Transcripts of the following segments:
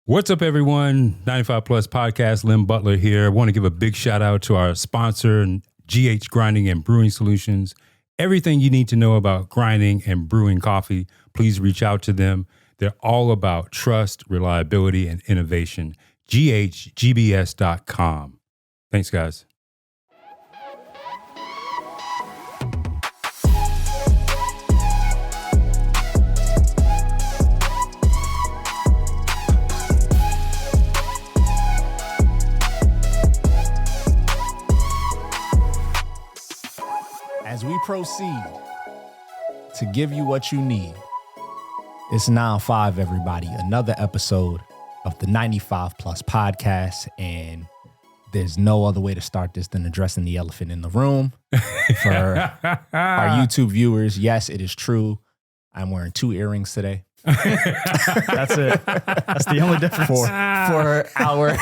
What's up, everyone? 95 Plus Podcast, Lynn Butler here. I want to give a big shout out to our sponsor, GH Grinding and Brewing Solutions. Everything you need to know about grinding and brewing coffee, please reach out to them. They're all about trust, reliability, and innovation. GHGBS.com. Thanks, guys. As we proceed to give you what you need, it's 9-5, everybody. Another episode of the 95 Plus Podcast, and there's no other way to start this than addressing the elephant in the room. For our YouTube viewers, yes, it is true. I'm wearing 2 earrings today. That's it. That's the only difference. For our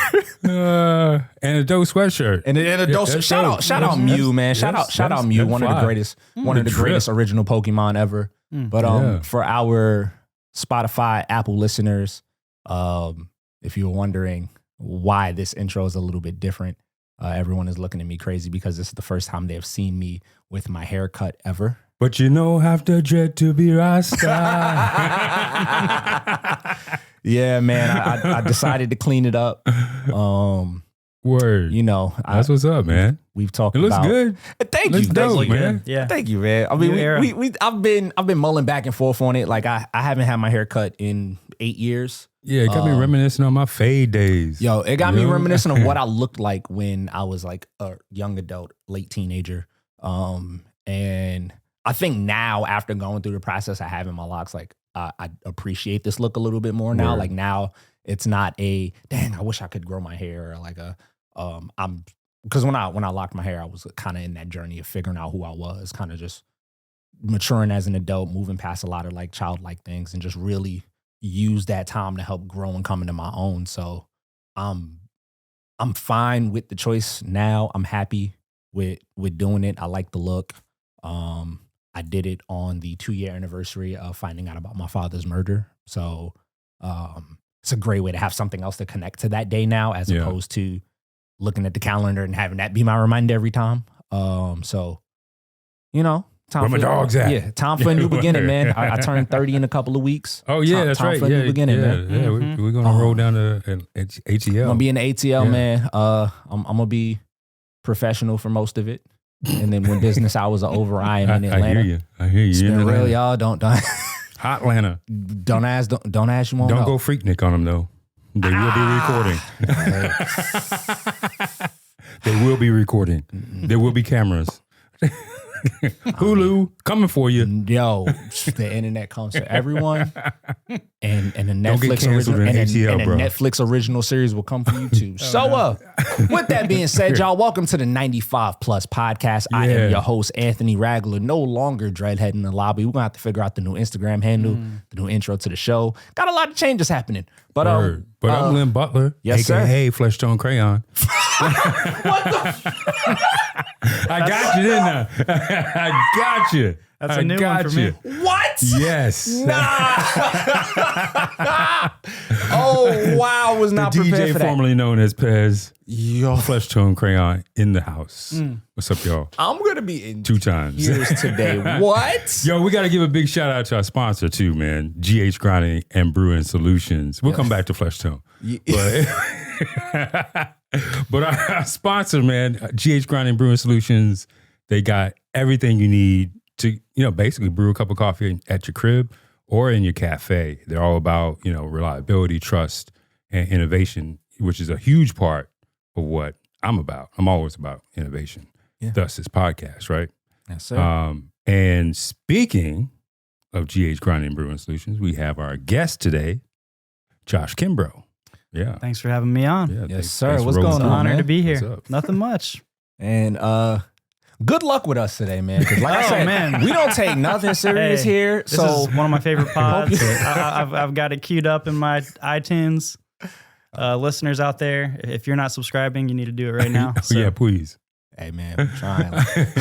and a dope sweatshirt. and a dose. Shout out Mew, man. Shout out Mew, one of the greatest original Pokemon ever. But for our Spotify, Apple listeners, if you were wondering why this intro is a little bit different, everyone is looking at me crazy because this is the first time they have seen me with my haircut ever. But you know, have to dread to be Rasta. Yeah, man. I decided to clean it up. Word. You know, that's what's up, man. We've talked It looks about. good. Thank you, Looks dope, man. Yeah. Thank you, man. I mean, I've been mulling back and forth on it. Like I haven't had my hair cut in 8 years. Yeah, it got me reminiscing on my fade days. Yo, it got me reminiscent of what I looked like when I was like a young adult, late teenager. And I think now, after going through the process I have in my locks, like I appreciate this look a little bit more now. Word. Like now, it's not a dang. I wish I could grow my hair, or like because when I locked my hair, I was kind of in that journey of figuring out who I was, kind of just maturing as an adult, moving past a lot of like childlike things, and just really use that time to help grow and come into my own. So I'm fine with the choice now. I'm happy with doing it. I like the look. I did it on the 2-year anniversary of finding out about my father's murder. So it's a great way to have something else to connect to that day now, as opposed to looking at the calendar and having that be my reminder every time. So, you know, time Where my dogs at? Yeah, time for a new beginning, man. I turned 30 in a couple of weeks. Oh, yeah, that's time right. for a new beginning, man. Yeah, we're going to roll down to ATL. I'm going to be in the ATL, man. I'm going to be professional for most of it. And then when business hours are over, I am in Atlanta. I hear you. It's been real, y'all. Don't Hot Atlanta. Don't ask. You won't Don't know. go Freaknik on them though. They will be recording. They will be recording. There will be cameras. Hulu coming for you. Yo, the internet comes to everyone, and the Don't get Netflix canceled original in ATL, and the bro. Netflix original series will come for you too. With that being said, y'all, welcome to the 95 Plus Podcast. I am your host, Anthony Ragler. No longer dreadhead in the lobby. We're gonna have to figure out the new Instagram handle, the new intro to the show. Got a lot of changes happening, but I'm Lynn Butler, yes, aka Flesh Tone Crayon. I got you, didn't I? I got you. That's a new one for me. what? Yes. Nah. Oh wow, I was not the prepared DJ for that. formerly known as Pez. Yo, Flesh Tone Crayon in the house. What's up, y'all? I'm gonna be in 2 times. tears today. What? Yo, we got to give a big shout out to our sponsor too, man. GH Grinding and Brewing Solutions. We'll come back to Flesh Tone. But our sponsor, man, GH Grinding Brewing Solutions, they got everything you need to, basically brew a cup of coffee at your crib or in your cafe. They're all about, reliability, trust, and innovation, which is a huge part of what I'm about. I'm always about innovation. Yeah. Thus this podcast, right? Yes, sir. And speaking of GH Grinding and Brewing Solutions, we have our guest today, Josh Kimbrough. Yeah. Thanks for having me on. Yeah, Yes, sir. thanks What's for rolling going through. on, Honored man? to be What's here. up? Nothing much. And good luck with us today, man. Because like I said, man. we don't take nothing serious Hey, here. This So is one of my favorite pods. I've got it queued up in my iTunes. Listeners out there, if you're not subscribing, you need to do it right now. Yeah, please. Hey man, I'm trying.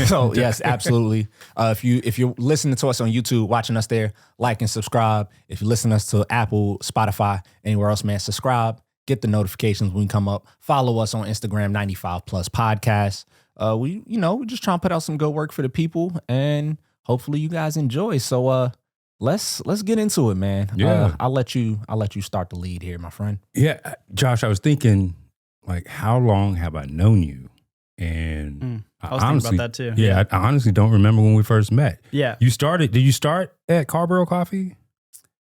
So yes, absolutely. If you're listening to us on YouTube, watching us there, like and subscribe. If you listen to us to Apple, Spotify, anywhere else, man, subscribe. Get the notifications when we come up. Follow us on Instagram, 95 Plus Podcast. We just trying to put out some good work for the people, and hopefully you guys enjoy. So let's get into it, man. Yeah. I'll let you start the lead here, my friend. Yeah, Josh, I was thinking, like, how long have I known you? And I was thinking about that too. Yeah, I honestly don't remember when we first met. Yeah. Did you start at Kimbrough Coffee?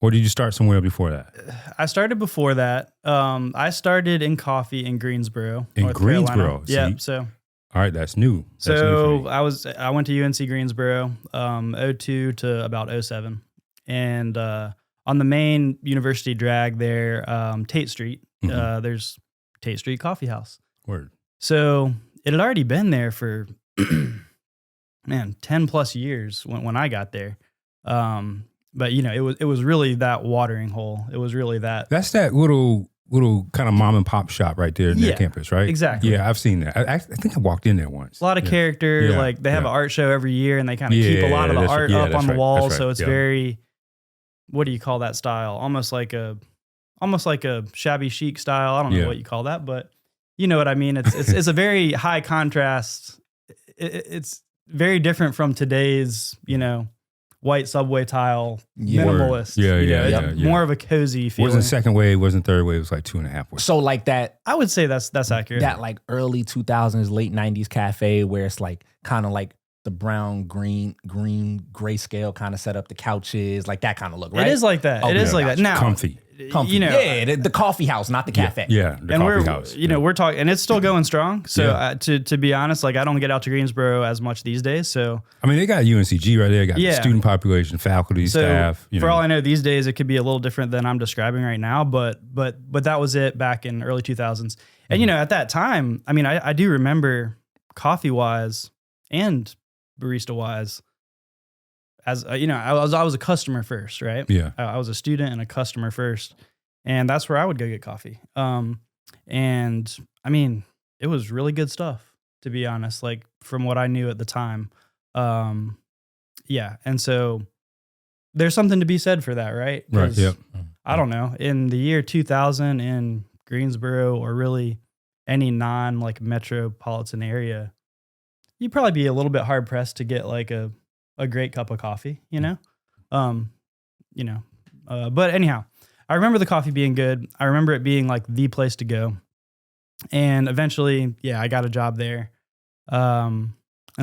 Or did you start somewhere before that? I started before that. I started in coffee in Greensboro. In North Greensboro? Carolina. Yeah. See? So All right, that's new. That's new for me. I went to UNC Greensboro, 02 to about 07. And on the main university drag there, Tate Street, there's Tate Street Coffee House. Word. So it had already been there for, 10 plus years when I got there. But it was really that watering hole. It was really that. That's that little kind of mom and pop shop right there in their campus, right? Exactly. Yeah, I've seen that. I think I walked in there once. A lot of character. Yeah. Like they have an art show every year, and they kind of keep a lot of the art up on the wall. So it's very, what do you call that style? Almost like a shabby chic style. I don't know what you call that, but you know what I mean. It's a very high contrast. It's very different from today's white subway tile minimalist. More of a cozy feeling. Wasn't second wave, wasn't third wave. It was like 2.5 waves. So like that, I would say that's accurate. That like early 2000s, late 90s cafe where it's like kind of like the brown, green, grayscale kind of set up, the couches, like that kind of look, right? It is like that. It is like that. Now, comfy. The coffee house, not the cafe. Yeah, the coffee house. We're talking, and it's still going strong. So to be honest, like I don't get out to Greensboro as much these days. So I mean, they got UNCG right there. Got the student population, faculty, staff. For all I know, these days it could be a little different than I'm describing right now. But that was it back in early 2000s. And at that time, I mean, I do remember coffee wise and barista wise. As I was a customer first, right? Yeah, I was a student and a customer first, and that's where I would go get coffee. And I mean, it was really good stuff, to be honest. Like from what I knew at the time, And so there's something to be said for that, right? Right. Yep. I don't know. In the year 2000 in Greensboro, or really any non like metropolitan area, you'd probably be a little bit hard pressed to get like a great cup of coffee, but anyhow, I remember the coffee being good. I remember it being like the place to go. And eventually, I got a job there. And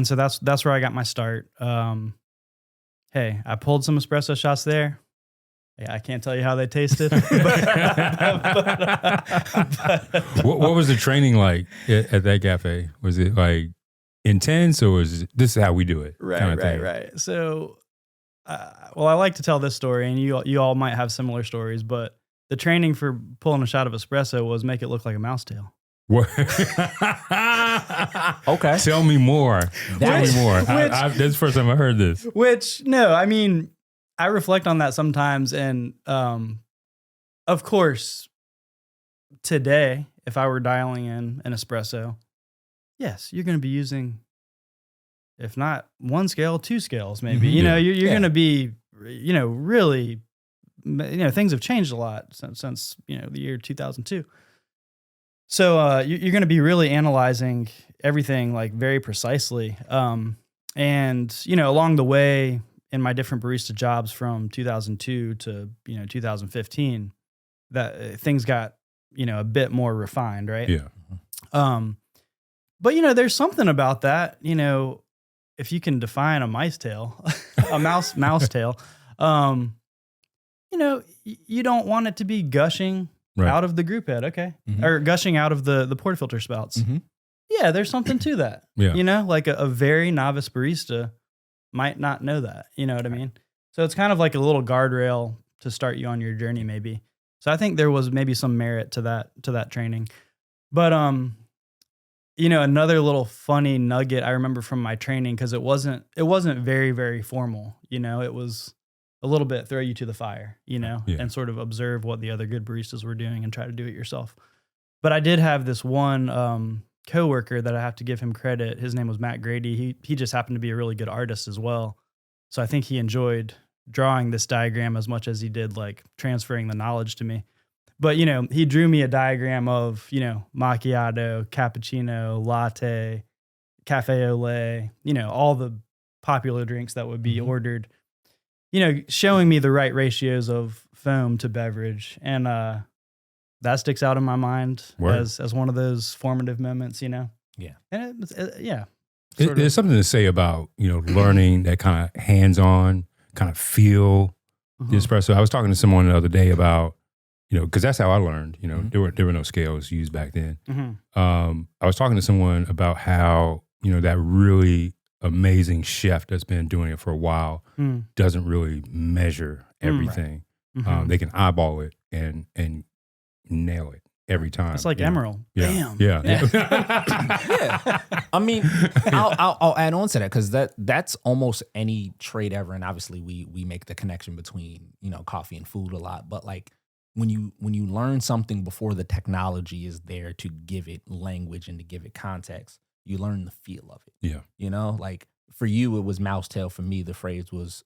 so that's where I got my start. Hey, I pulled some espresso shots there. Yeah, I can't tell you how they tasted. What was the training like at that cafe? Was it like intense, or was it, this is how we do it? Right. So, I like to tell this story, and you all might have similar stories, but the training for pulling a shot of espresso was make it look like a mouse tail. What? Okay. Tell me more. That's the first time I heard this. Which, no, I mean, I reflect on that sometimes, and of course, today, if I were dialing in an espresso, yes, you're going to be using, if not one scale, 2 scales, maybe. You're going to be, really, things have changed a lot since the year 2002. So you're going to be really analyzing everything like very precisely. And along the way in my different barista jobs from 2002 to 2015, that things got a bit more refined, right? Yeah. But there's something about that, if you can define a mice tail, a mouse tail, you don't want it to be gushing out of the group head, okay? Mm-hmm. Or gushing out of the portafilter spouts. Mm-hmm. Yeah, there's something to that. Yeah. Like a very novice barista might not know that, you know what I mean? So it's kind of like a little guardrail to start you on your journey, maybe. So I think there was maybe some merit to that training. But another little funny nugget I remember from my training, because it wasn't very, very formal. It was a little bit throw you to the fire, and sort of observe what the other good baristas were doing and try to do it yourself. But I did have this one coworker that I have to give him credit. His name was Matt Grady. He just happened to be a really good artist as well. So I think he enjoyed drawing this diagram as much as he did like transferring the knowledge to me. But, you know, he drew me a diagram of, you know, macchiato, cappuccino, latte, cafe au lait, you know, all the popular drinks that would be ordered, you know, showing me the right ratios of foam to beverage. And that sticks out in my mind as one of those formative moments, you know? Yeah. And yeah. There's something to say about, you know, learning that kind of hands-on, kind of feel the espresso. I was talking to someone the other day about, you know, because that's how I learned, you know, there were no scales used back then. I was talking to someone about how, you know, that really amazing chef that's been doing it for a while doesn't really measure everything. They can eyeball it and nail it every time. It's like Emerald. Yeah. Bam. Yeah. I mean, I'll add on to that because that's almost any trade ever. And obviously we make the connection between, you know, coffee and food a lot. But like when you learn something before the technology is there to give it language and to give it context, you learn the feel of it. Yeah. You know, like for you, it was mousetail. For me, the phrase was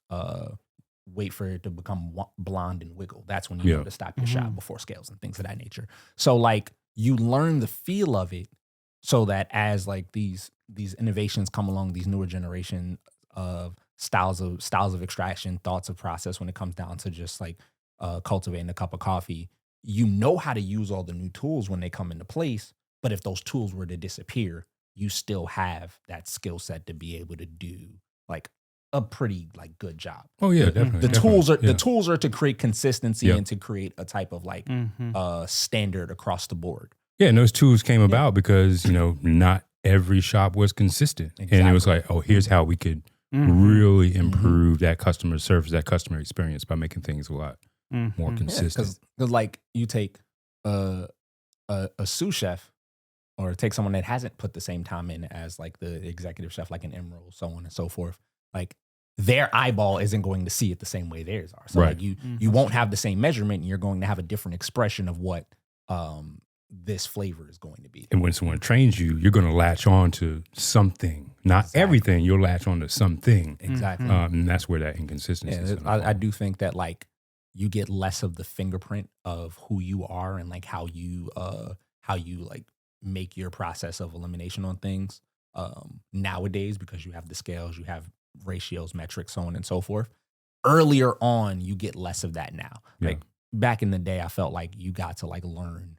wait for it to become blonde and wiggle. That's when you know to stop your shot before scales and things of that nature. So like you learn the feel of it so that as like these innovations come along, these newer generation of styles of extraction, thoughts of process when it comes down to just like cultivating a cup of coffee, you know how to use all the new tools when they come into place. But if those tools were to disappear, you still have that skill set to be able to do like a pretty like good job. Oh yeah, definitely. The tools are to create consistency and to create a type of like standard across the board. Yeah, and those tools came about because, you know, not every shop was consistent. Exactly. And it was like, oh, here's how we could really improve that customer service, that customer experience by making things a lot more consistent. Because like you take a sous chef or take someone that hasn't put the same time in as like the executive chef, like an Emerald, so on and so forth. Like their eyeball isn't going to see it the same way theirs are. So like you won't have the same measurement and you're going to have a different expression of what this flavor is going to be. And when someone trains you, you're going to latch on to something, not everything. You'll latch on to something. Exactly. And that's where that inconsistency is. I do think that like you get less of the fingerprint of who you are and like how you like make your process of elimination on things nowadays because you have the scales, you have ratios, metrics, so on and so forth. Earlier on, you get less of that now. Like back in the day, I felt like you got to like learn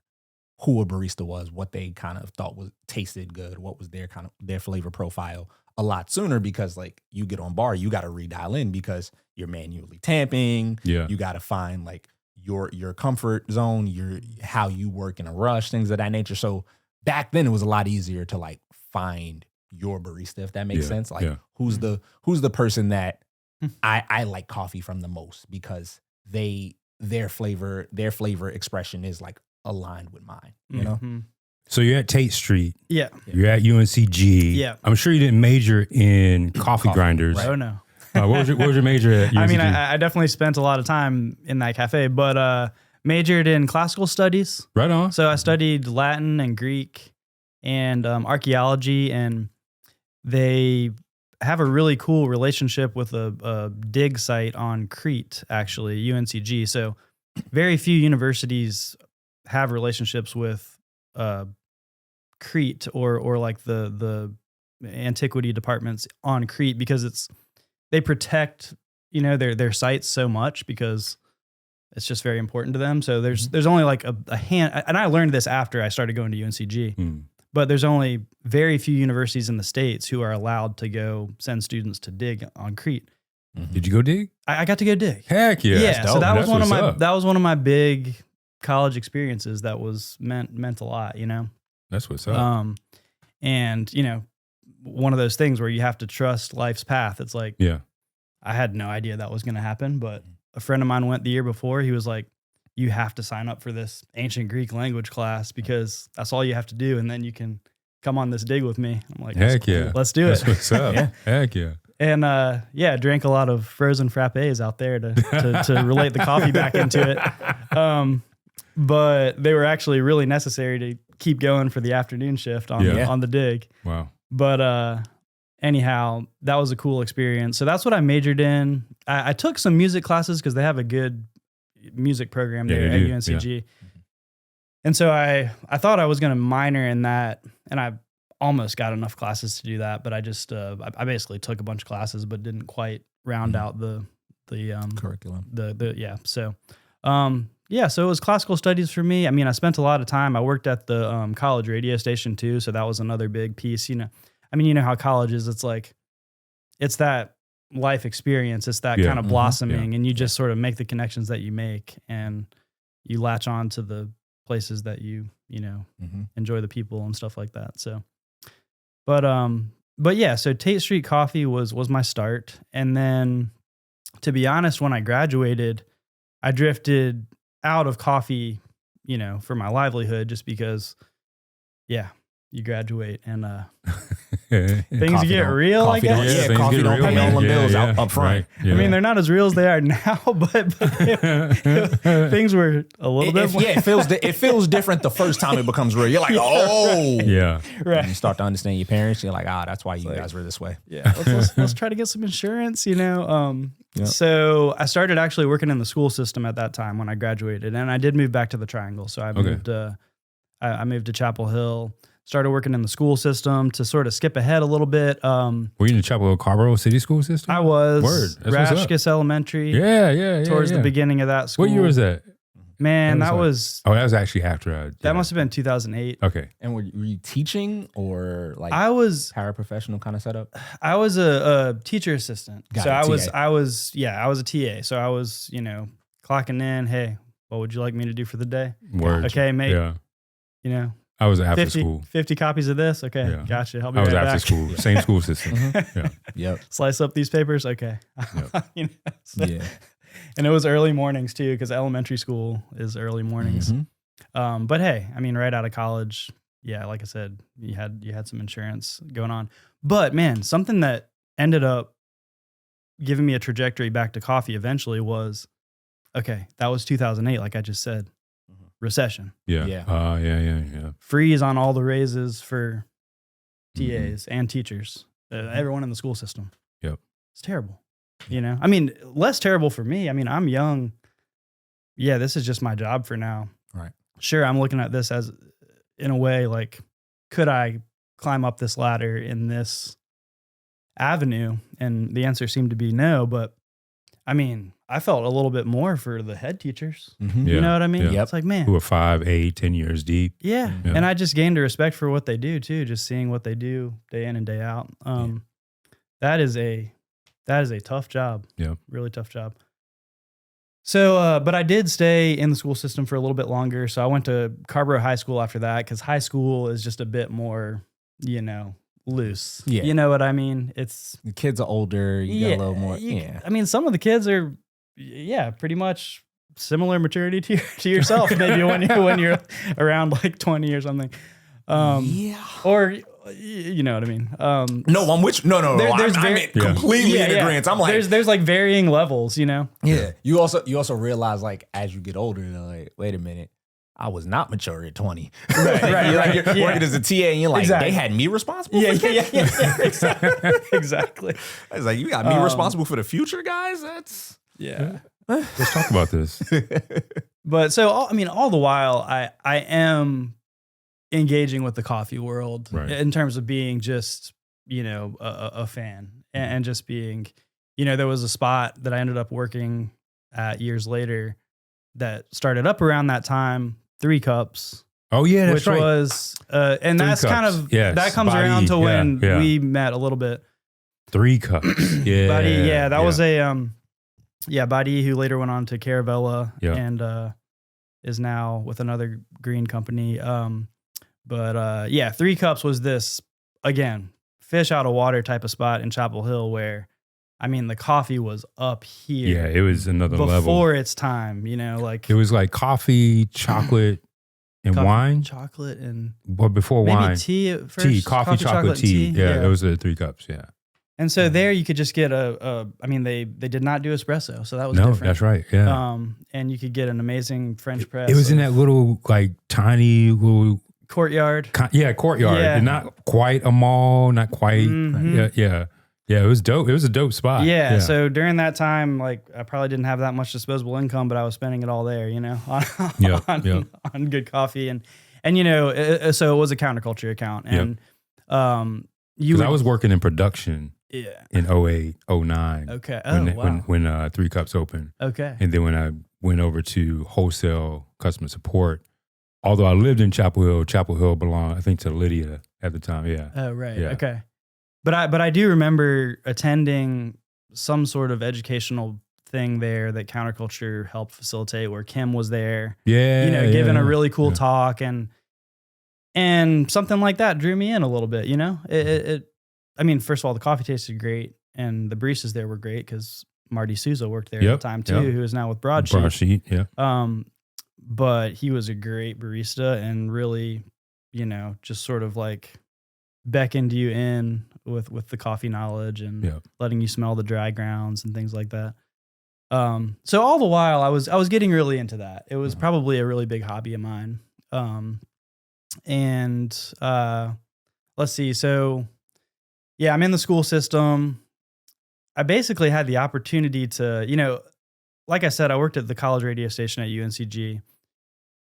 who a barista was, what they kind of thought was tasted good, what was their kind of their flavor profile a lot sooner because like you get on bar, you got to redial in because you're manually tamping. Yeah. You got to find like your comfort zone, how you work in a rush, things of that nature. So back then it was a lot easier to like find your barista, if that makes sense. Like who's the person that I like coffee from the most because their flavor expression is like aligned with mine, you know? So you're at Tate Street. Yeah. You're at UNCG. Yeah. I'm sure you didn't major in coffee grinders. Right. Oh no. What was your major at UNCG? I mean, I definitely spent a lot of time in that cafe, but majored in classical studies. Right on. So I studied Latin and Greek and archaeology, and they have a really cool relationship with a dig site on Crete, actually, UNCG. So very few universities have relationships with Crete or like the antiquity departments on Crete because they protect, you know, their sites so much because it's just very important to them. So there's only like a hand, and I learned this after I started going to UNCG, but there's only very few universities in the States who are allowed to go send students to dig on Crete. Did you go dig? I got to go dig. Heck yeah. Yeah. So that was one of my big college experiences that was meant a lot, you know? That's what's up. And you know, one of those things where you have to trust life's path. It's like, I had no idea that was going to happen, but a friend of mine went the year before. He was like, you have to sign up for this ancient Greek language class because that's all you have to do. And then you can come on this dig with me. I'm like, heck yeah. Let's do it. That's what's up. Heck yeah. And drank a lot of frozen frappes out there to relate the coffee back into it. But they were actually really necessary keep going for the afternoon shift on Yeah. on the dig. Wow. But anyhow, that was a cool experience. So that's what I majored in. I took some music classes because they have a good music program Yeah, there they at do, UNCG. And so I thought I was going to minor in that, and I almost got enough classes to do that, but I just I basically took a bunch of classes, but didn't quite round out the Curriculum. So it was classical studies for me. I mean, I spent a lot of time. I worked at the college radio station too, so that was another big piece. You know, I mean, you know how college is. It's like it's that life experience. It's that kind of blossoming, and you just sort of make the connections that you make, and you latch on to the places that you enjoy the people and stuff like that. So, but yeah, so Tate Street Coffee was my start, and then to be honest, when I graduated, I drifted out of coffee, for my livelihood, just because, you graduate and things get real, I guess. Yeah, coffee don't pay all the bills up front. Right, yeah. I mean, they're not as real as they are now, but things were a little bit more. It feels different the first time it becomes real. You're like, oh. Yeah. Right. You start to understand your parents. You're like, that's why you guys were this way. Yeah, let's try to get some insurance, Yep. So I started actually working in the school system at that time when I graduated, and I did move back to the Triangle. So I moved, I moved to Chapel Hill, started working in the school system. To sort of skip ahead a little bit. Were you in the Chapel Hill Carborough City School System? I was. Word. That's what's up. Rashkus Elementary. Yeah. Towards the beginning of that school. What year was that? Man, that was Oh, that was actually after. that must have been 2008. Okay. And were you teaching or like I was paraprofessional kind of setup? I was a teacher assistant. Got So it, I was TA. I was a TA. So I was, clocking in, hey, what would you like me to do for the day? Word. Okay, mate. Yeah. I was after 50, school. 50 copies of this. Okay, Yeah. gotcha. Help me I was right after back. school. Same school system. Yeah. Yep. Slice up these papers. Okay. Yep. Yeah. And it was early mornings too, because elementary school is early mornings. Mhm. But hey, I mean, right out of college, yeah, like I said, you had some insurance going on. But man, something that ended up giving me a trajectory back to coffee eventually was, okay, that was 2008, like I just said, recession. Yeah. Yeah. Yeah. Freeze on all the raises for TAs and teachers, everyone in the school system. Yep. It's terrible. I mean, less terrible for me. I mean, I'm young. Yeah, this is just my job for now. Right. Sure, I'm looking at this as, in a way, like, could I climb up this ladder in this avenue? And the answer seemed to be no. But I mean, I felt a little bit more for the head teachers. Mhm. Yeah. You know what I mean? Yeah. Yep. It's like, man, Who are 5, 8, 10 years deep. yeah. Yeah. And I just gained a respect for what they do too, just seeing what they do day in and day out. That is a tough job. Yeah. Really tough job. So, but I did stay in the school system for a little bit longer. So I went to Carborough High School after that, because high school is just a bit more, loose. Yeah. You know what I mean? It's The kids are older. You got a little more. I mean, some of the kids are, pretty much similar maturity to yourself. Maybe when you're around like 20 or something. Yeah. Or you know what I mean. No, I'm with you. No. There's I'm very- completely in agreement. I'm like, there's like varying levels, yeah. You also realize, like, as you get older, you're like, wait a minute, I was not mature at 20. Right. You're working as a TA, and you're like, Exactly. they had me responsible. Yeah, for kids? exactly. I was like, you got me responsible for the future, guys. That's Yeah. Let's talk about this. But so, all the while, I am engaging with the coffee world Right. in terms of being just, a fan and just being, there was a spot that I ended up working at years later that started up around that time, 3 Cups, Oh yeah, that's which right. was, and 3 that's kind Cups. of, Yes. that comes Body, around to when yeah. we met a little bit. 3 Cups. Yeah. Buddy, that was a, Buddy, who later went on to Caravella Yeah. and is now with another green company. 3 Cups was this, again, fish out of water type of spot in Chapel Hill where, the coffee was up here. Yeah, it was another level. Before its time, like It was like coffee, chocolate, and coffee, wine. chocolate, and Well, before maybe wine. tea at first. Tea, coffee, chocolate, tea. Yeah, yeah. those are the 3 Cups. Yeah. And so there you could just get they did not do espresso, so that was No, different. that's right. Yeah. And you could get an amazing French press. It was in of that little, like, tiny little Courtyard. Courtyard. Yeah. Not quite a mall, not quite. Mhm. Yeah. It was dope. It was a dope spot. Yeah. So during that time, like I probably didn't have that much disposable income, but I was spending it all there, on good coffee and so it was a counterculture account. And I was working in production in 08, 09. Okay. When 3 Cups opened. Okay. And then when I went over to wholesale customer support, although I lived in Chapel Hill belonged, I think, to Lydia at the time. Yeah. Oh, right. Yeah. Okay. But I do remember attending some sort of educational thing there that counterculture helped facilitate, where Kim was there. Yeah. Giving a really cool talk, and something like that drew me in a little bit. I mean, first of all, the coffee tasted great, and the baristas there were great because Marty Souza worked there at the time too, who is now with Broadsheet. Yeah. But he was a great barista and really, just sort of like beckoned you in with the coffee knowledge and letting you smell the dry grounds and things like that. So all the while I was getting really into that. It was probably a really big hobby of mine. Let's see. So yeah, I'm in the school system. I basically had the opportunity to, like I said, I worked at the college radio station at UNCG,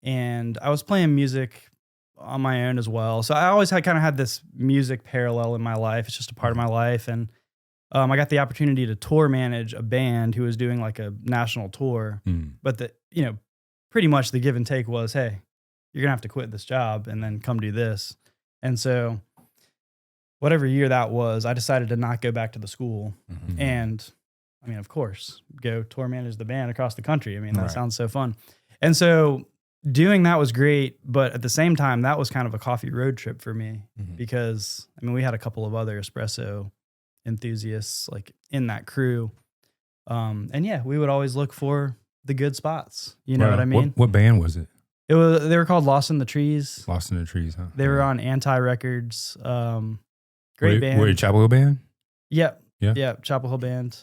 and I was playing music on my own as well. So I always had this music parallel in my life. It's just a part of my life. And I got the opportunity to tour manage a band who was doing like a national tour. But pretty much the give and take was, hey, you're gonna have to quit this job and then come do this. And so whatever year that was, I decided to not go back to the school. And I mean, of course, go tour manage the band across the country. I mean, that sounds so fun. And so doing that was great, but at the same time, that was kind of a coffee road trip for me because, I mean, we had a couple of other espresso enthusiasts like in that crew. And yeah, we would always look for the good spots. You know what I mean? What band was it? They were called Lost in the Trees. Lost in the Trees, huh? They were on Anti Records. Great band. Were you a Chapel Hill band? Yep. Yeah. Chapel Hill band.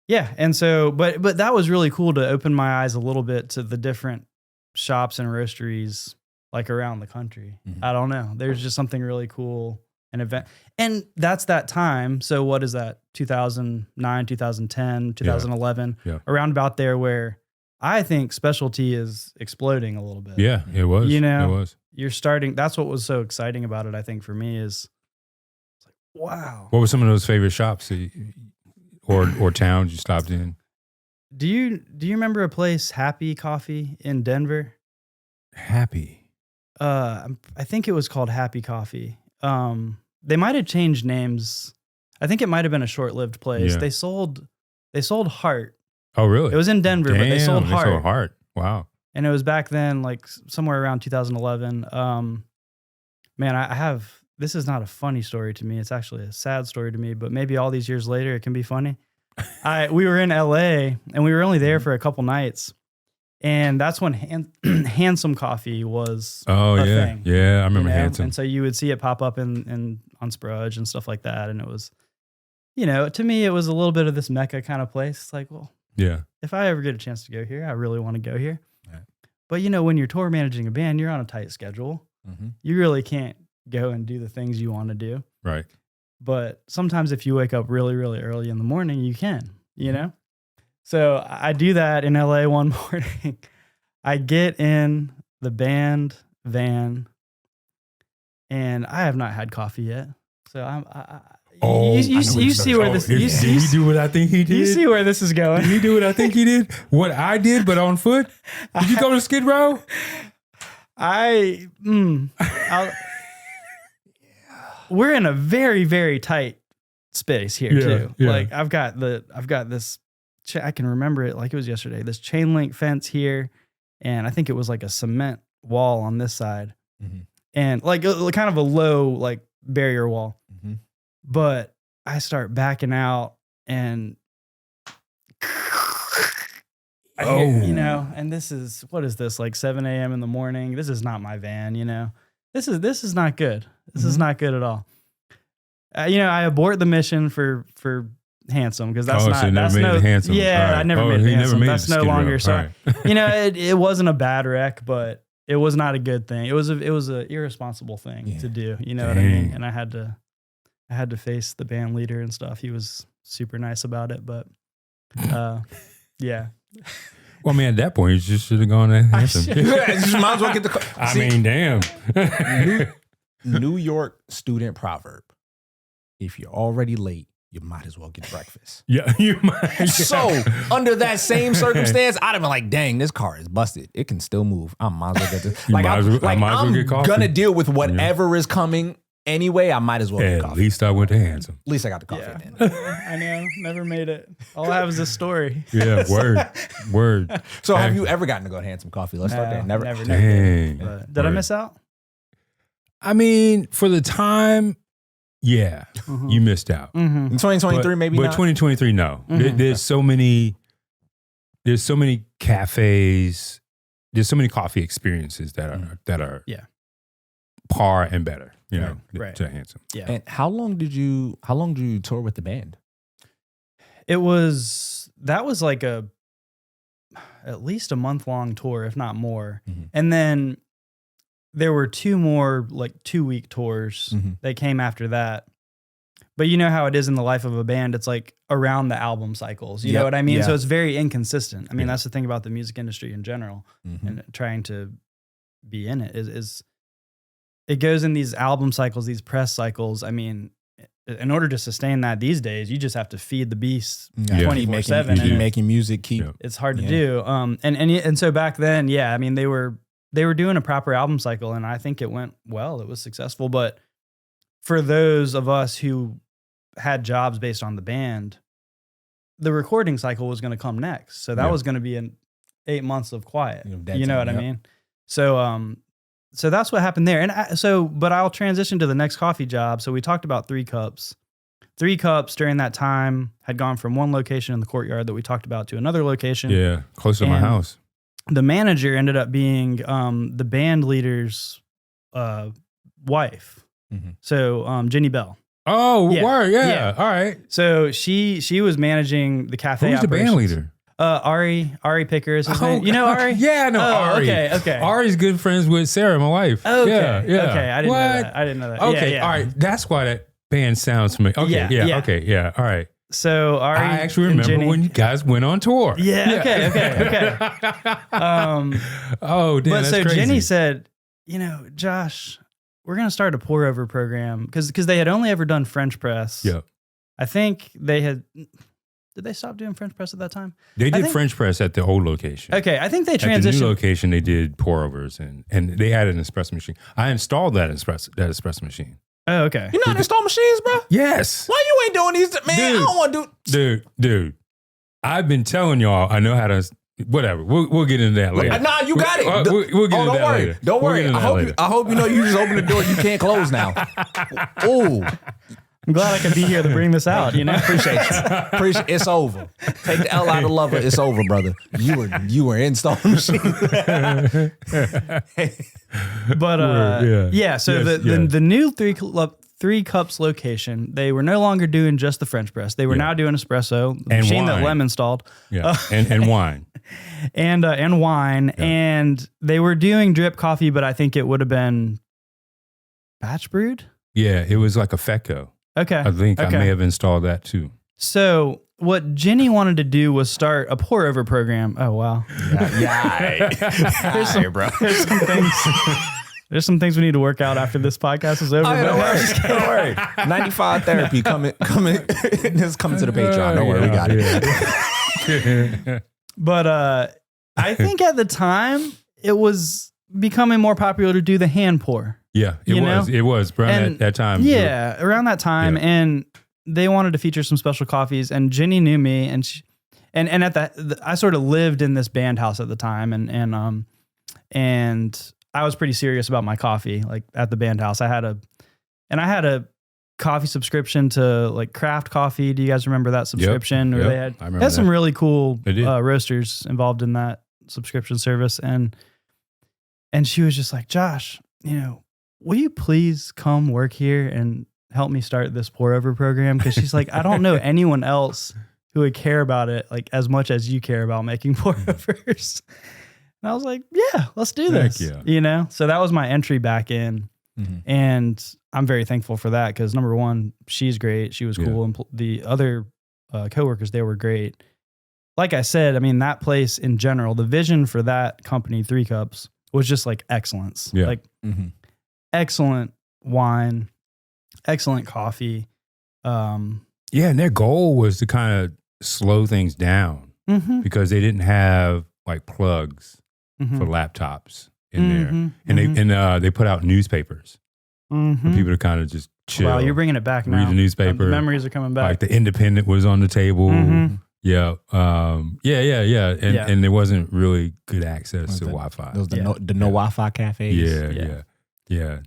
Yeah. And so, but that was really cool to open my eyes a little bit to the different shops and roasteries like around the country. I don't know. There's just something really cool and event. And that's that time. So what is that? 2009, 2010, 2011, around about there where I think specialty is exploding a little bit. Yeah, it was. It was. You're starting. That's what was so exciting about it, I think, for me is it's like, wow. What were some of those favorite shops or towns you stopped in? Do you remember a place, Happy Coffee in Denver? Happy. I think it was called Happy Coffee. They might have changed names. I think it might have been a short-lived place. Yeah. They sold Heart. Oh, really? It was in Denver, but they sold Heart. They sold Heart. Wow. And it was back then, like somewhere around 2011. Man, this is not a funny story to me. It's actually a sad story to me, but maybe all these years later, it can be funny. We were in LA and we were only there for a couple nights. And that's when Handsome Coffee was a thing. Yeah, I remember Handsome. And so you would see it pop up on Sprudge and stuff like that. And it was, to me, it was a little bit of this Mecca kind of place. It's like, well, if I ever get a chance to go here, I really want to go here. Right. But, when you're tour managing a band, you're on a tight schedule. You really can't go and do the things you want to do. Right. But sometimes if you wake up really, really early in the morning, you can, So I do that in LA one morning. I get in the band van and I have not had coffee yet. So you see where this did he do what I think he did? You see where this is going. Did he do what I think he did? What I did, but on foot? Did you go to Skid Row? We're in a very, very tight space here too. Yeah. Like I've got this, I can remember it like it was yesterday, this chain link fence here. And I think it was like a cement wall on this side and like kind of a low, like barrier wall. But I start backing out and and this is, what is this? Like 7 a.m. in the morning. This is not my van, This is not good. This is not good at all. I abort the mission for Handsome because that's Handsome. Yeah, right. I never made it Handsome. Made that's no longer. So, right. it wasn't a bad wreck, but it was not a good thing. It was a irresponsible thing to do. You know what I mean? And I had to face the band leader and stuff. He was super nice about it, but yeah. Well, I mean, at that point, you just should have gone and answered. You might as well get the. I mean, damn. New York student proverb: if you're already late, you might as well get breakfast. Yeah, you might. So, under that same circumstance, I'd have been like, dang, this car is busted. It can still move. I might as well get this. Like, I'm get coffee. gonna deal with whatever is coming anyway. I might as well get coffee. At least I went to Handsome. At least I got the coffee then. I know. Never made it. All I have is a story. Yeah, word. So, have you ever gotten to go to Handsome Coffee? Let's start there. Never. Dang. Did I miss out? I mean, for the time, yeah, you missed out. In 2023, maybe but not. 2023, no. There's so many cafes. There's so many coffee experiences that are par and better, you know, to Handsome. Yeah. And how long did you tour with the band? That was like at least a month-long tour, if not more. And then there were 2 more like 2-week tours that came after that. But you know how it is in the life of a band, it's like around the album cycles. You know what I mean? So it's very inconsistent. I mean, that's the thing about the music industry in general and trying to be in it is it goes in these album cycles, these press cycles. I mean, in order to sustain that these days, you just have to feed the beast 24/7. Keep making music. It's hard to do. And so back then, I mean, they were doing a proper album cycle, and I think it went well. It was successful. But for those of us who had jobs based on the band, the recording cycle was going to come next. So that was going to be 8 months of quiet. You know what I mean? So, so that's what happened there. And but I'll transition to the next coffee job. So we talked about 3 Cups. 3 Cups during that time had gone from one location in the courtyard that we talked about to another location. Yeah, close to my house. The manager ended up being the band leader's wife. So Jenny Bell. Oh, word, yeah. All right. So she was managing the cafe. Who's the band leader? Ari Picker is his name. You know Ari? Yeah, I know Ari. Okay. Ari's good friends with Sarah, my wife. Okay. Yeah. Okay. I didn't know that. Okay. All right. That's why that band sounds familiar. Okay. Yeah. Okay. Yeah. All right. So Ari, I actually remember when you guys went on tour. Yeah. Okay. Oh, damn. But that's so crazy. Jenny said, you know, Josh, we're going to start a pour over program because they had only ever done French press. Yeah. I think they had. Did they stop doing French press at that time? They did French press at the old location. Okay, I think they transitioned. At the new location, they did pour overs and they had an espresso machine. I installed that espresso machine. Oh, okay. You know how to install machines, bro? Yes. Why you ain't doing these? Man, I don't want to do. Dude, I've been telling y'all I know how to. Whatever. We'll get into that later. Nah, you got it. We'll get into that later. Don't worry. I hope you know you just open the door. You can't close now. Ooh. I'm glad I could be here to bring this out. You know, appreciate you. It's over. Take the L out of lover. It's over, brother. You were installing machines. But So the new 3 Cups location, they were no longer doing just the French press. They were now doing espresso, the machine that Lem installed. Yeah, and wine. And wine. Yeah. And they were doing drip coffee, but I think it would have been batch brewed. Yeah, it was like a FECO. Okay. I think I may have installed that too. So what Jenny wanted to do was start a pour over program. Oh, wow. There's some things we need to work out after this podcast is over. Don't worry. 95 therapy coming. Just coming to the Patreon. Don't worry, we got it. But I think at the time it was becoming more popular to do the hand pour. Yeah, it was around that time. Yeah, around that time, and they wanted to feature some special coffees. And Jenny knew me, and at that, I sort of lived in this band house at the time, and I was pretty serious about my coffee. Like at the band house, I had a coffee subscription to like Craft Coffee. Do you guys remember that subscription? Yep. Or they had some really cool roasters involved in that subscription service, and she was just like, Josh, you know, will you please come work here and help me start this pour over program? Because she's like, I don't know anyone else who would care about it like as much as you care about making pour overs. And And I was like, yeah, let's do this. Heck yeah. You know? So that was my entry back in. Mhm. And I'm very thankful for that because number one, she's great. She was cool. And the other coworkers, they were great. Like I said, I mean, that place in general, the vision for that company, 3 Cups, was just like excellence. Yeah. Like excellent wine, excellent coffee. Yeah, and their goal was to kind of slow things down because they didn't have like plugs for laptops in there, and they put out newspapers for people to kind of just chill. Wow, you're bringing it back now. Read the newspaper. The memories are coming back. Like the Independent was on the table. Yeah, and there wasn't really good access to Wi-Fi. Those the no Wi-Fi cafes. Yeah.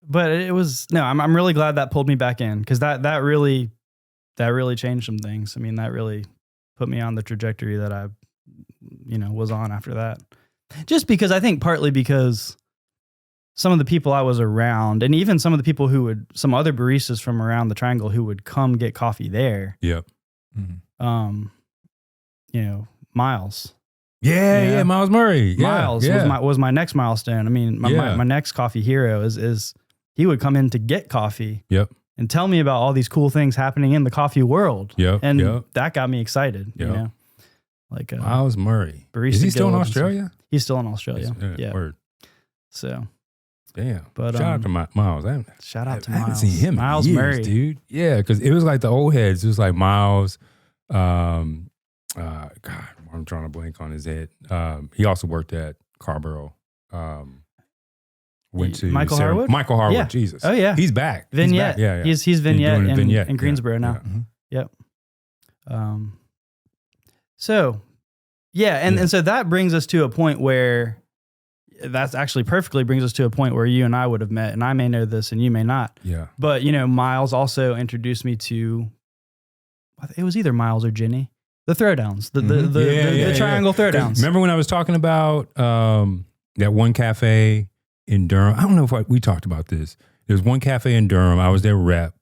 But it was I'm really glad that pulled me back in because that really changed some things. I mean, that really put me on the trajectory that I, was on after that. Just because I think partly because some of the people I was around, and even some of the people some other baristas from around the Triangle who would come get coffee there. Yep. Miles. Yeah, Miles Murray. Miles was my next milestone. I mean, my next coffee hero is he would come in to get coffee. Yep. And tell me about all these cool things happening in the coffee world. Yep. And that got me excited. Yep. Like Miles Murray. Barista Is he still in Guild. Australia? He's still in Australia. Yeah. Word. So. Damn. But shout out to Miles. Shout out to I haven't Miles. seen him Miles in years, Murray, dude. Yeah, because it was like the old heads. It was like Miles. God, I'm trying to blank on his head. He also worked at Carborough. Went to Michael Harwood. Michael Harwood. Yeah. Jesus. Oh yeah. He's back. Vignette. Yeah. He's Vignette doing Vignette in Greensboro now. Yeah. Yep. So, and so that brings us to a point where that's actually perfectly brings us to a point where you and I would have met, and I may know this and you may not. Yeah. But Miles also introduced me to. It was either Miles or Ginny. The throwdowns, the triangle throwdowns. Remember when I was talking about that one cafe in Durham? I don't know if we talked about this. There was one cafe in Durham. I was their rep,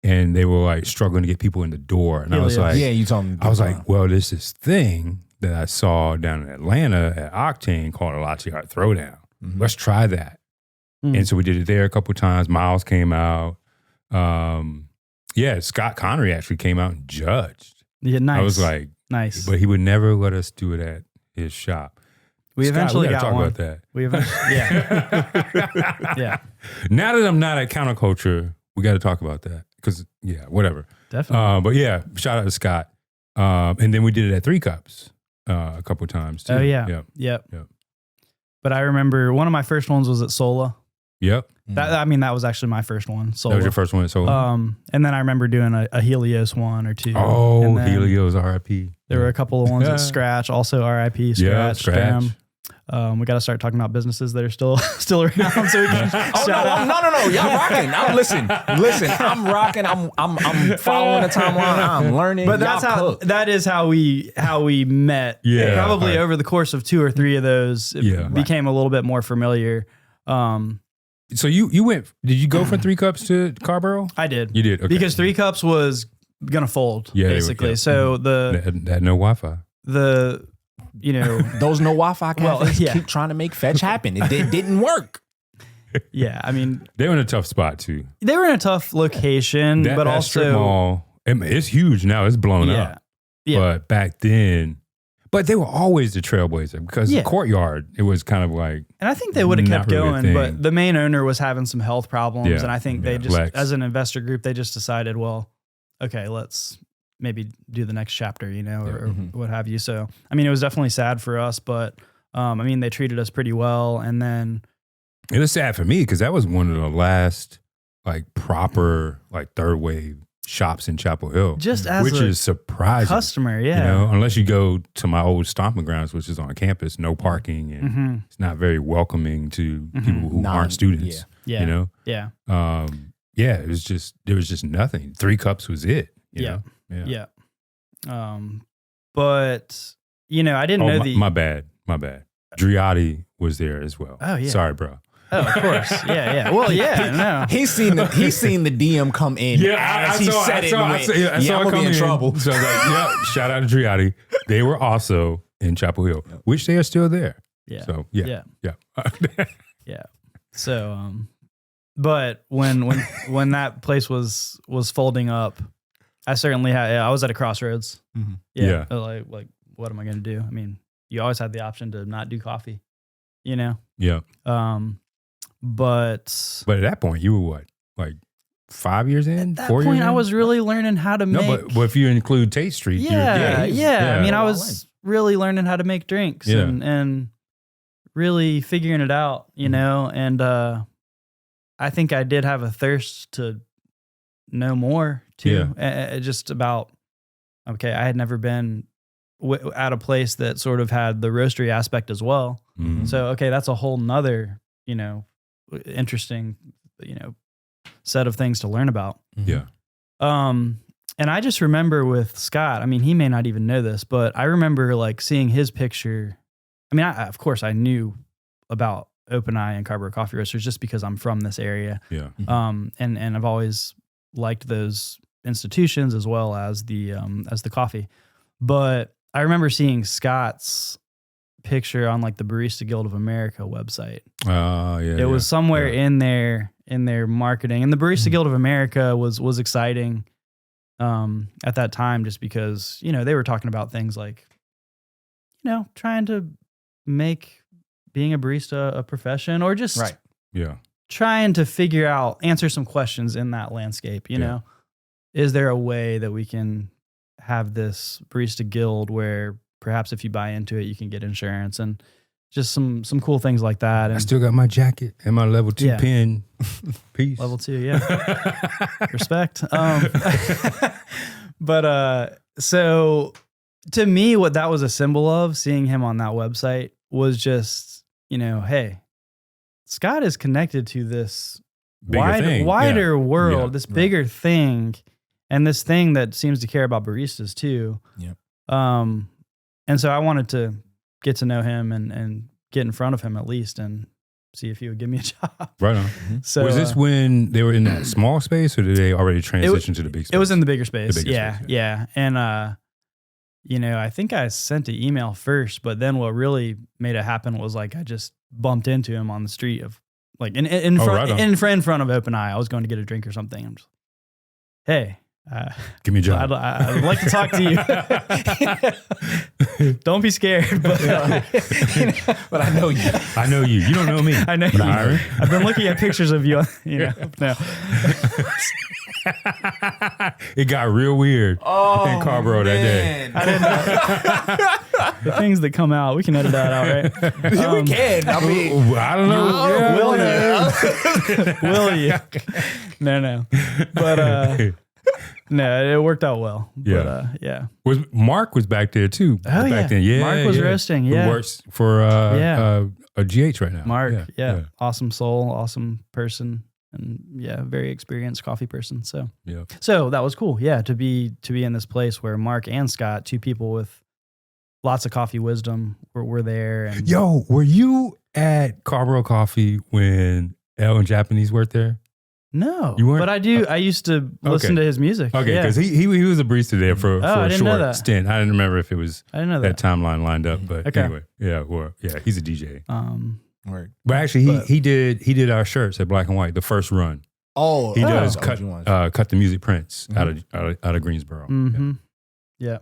and they were like struggling to get people in the door. And I was like, you told me. I was like, well, there's this thing that I saw down in Atlanta at Octane called a latte art throwdown. Let's try that. And so we did it there a couple of times. Miles came out. Scott Connery actually came out and judged. Yeah, nice. I was like, nice. But he would never let us do it at his shop. We Scott, eventually we got talk one. about that. We eventually, yeah. Now that I'm not at Counterculture, we got to talk about that because whatever. Definitely. But yeah, shout out to Scott. And then we did it at 3 Cups a couple of times too. Oh yeah. Yep. But I remember one of my first ones was at Sola. Yep. That was actually my first one. Sola. That was your first one at Sola? And then I remember doing a Helios one or two. Oh, Helios, RIP. There were a couple of ones at Scratch, also RIP, Scratch. Yeah, Scratch. We got to start talking about businesses that are still around so we can no. Y'all rocking. I'm rocking. I'm following the timeline. I'm learning. But that is how we met. Yeah. Probably over the course of 2 or 3 of those, it became a little bit more familiar. So you went, did you go from 3 Cups to Carborough? I did. You did, okay. Because 3 Cups was going to fold, basically. So they had no Wi-Fi. Those no Wi-Fi cafes keep trying to make fetch happen. It didn't work. Yeah, I mean, they were in a tough spot too. They were in a tough location, but that also strip mall, it's huge now. It's blown up. Yeah. But back then, they were always the trailblazer because the Courtyard, it was kind of like. And I think they would have kept going, but the main owner was having some health problems, and I think they just, as an investor group, they just decided, well, okay, let's maybe do the next chapter, or what have you. So, I mean, it was definitely sad for us, but they treated us pretty well. And then it was sad for me because that was one of the last proper third wave shops in Chapel Hill, which is surprising. Customer, yeah. Unless you go to my old stomping grounds, which is on campus, no parking, and it's not very welcoming to people who aren't students. Yeah. It was just there was just nothing. 3 Cups was it. Yeah. But I didn't know my bad. Driotti was there as well. Oh yeah. Sorry, bro. Oh, of course. Yeah. Well, no. He's seen the DM come in. Yeah, he said it. I saw it I'm gonna be in trouble. So I was like, shout out to Driotti. They were also in Chapel Hill, Yep. which they are still there. Yeah. So yeah. Yeah. So, but when that place was folding up, I certainly I was at a crossroads. Mm-hmm. Yeah. Like, what am I going to do? I mean, you always had the option to not do coffee, you know? Yeah. But at that point, you were what, like 5 years in? at that 4 years point, in? I was really learning how to make. No, but if you include Tate Street, Yeah. I mean, I All was really learning how to make drinks Yeah. and really figuring it out, you know? And I think I did have a thirst to know more too. Just about, okay, I had never been at a place that sort of had the roastery aspect as well. Mhm. So, okay, that's a whole nother, you know, interesting, you know, set of things to learn about. Yeah. And I just remember with Scott, I mean, he may not even know this, but I remember like seeing his picture. I mean, of course I knew about Open Eye and Carrboro Coffee Roasters just because I'm from this area. Yeah. And I've always liked those institutions as well as the coffee. But I remember seeing Scott's picture on like the Barista Guild of America website. It was somewhere in their marketing, and the Barista Guild of America was exciting at that time, just because, you know, they were talking about things like, you know, trying to make being a barista a profession, or just trying to answer some questions in that landscape. You know, is there a way that we can have this Barista Guild where perhaps if you buy into it, you can get insurance, and just some cool things like that. And I still got my jacket and my level 2 pin. Peace. Level 2, yeah. Respect. But so to me, what that was a symbol of, seeing him on that website, was just, you know, hey, Scott is connected to this wider world, this bigger thing, and this thing that seems to care about baristas too. Yep. And so I wanted to get to know him and get in front of him at least and see if he would give me a job. Right on. So was this when they were in that small space, or did they already transition to the big space? It was in the bigger space. The bigger space, yeah. And you know, I think I sent an email first, but then what really made it happen was like I just bumped into him on the street of like in front of Open Eye. I was going to get a drink or something. I'm just, hey, give me a job. I'd like to talk to you. Don't be scared, but but I know you. I know you. You don't know me. I know you. I've been looking at pictures of you. You know, no. It got real weird in Carrboro that day. I didn't know. The things that come out, we can edit that out, right? We can. I mean, I don't know. Will you? No. But no, it worked out well. Yeah. But, Mark was back there too. Back then. Yeah. Mark was roasting. Who works for a GH right now. Mark, awesome soul, awesome person, and very experienced coffee person. So that was cool. Yeah, to be in this place where Mark and Scott, two people with lots of coffee wisdom, were there. And yo, were you at Carrboro Coffee when Elle and Japanese worked there? No, you weren't? But I used to listen to his music. Okay, because he was a barista there for a short stint. I didn't remember if it was that timeline lined up, but anyway, he's a DJ. But actually, he did our shirts at Black and White, the first run. He does cut the music prints out of Greensboro. Mm-hmm. Yeah.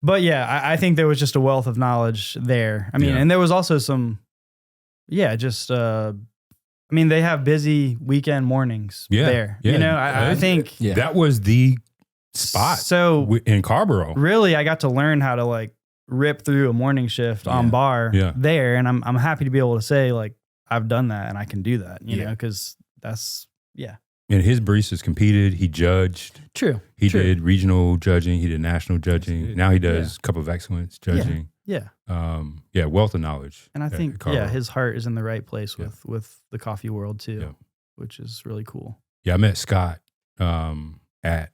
But I think there was just a wealth of knowledge there. I mean, and there was also some, I mean, they have busy weekend mornings there. Yeah. You know, I think that was the spot. So in Carrboro, really, I got to learn how to like rip through a morning shift on bar there, and I'm happy to be able to say like I've done that and I can do that. You know, because that's And his baristas competed. He judged. True. He did regional judging. He did national judging. Now he does Cup of Excellence judging. Wealth of knowledge. And I think his heart is in the right place with the coffee world too, which is really cool. Yeah, I met Scott at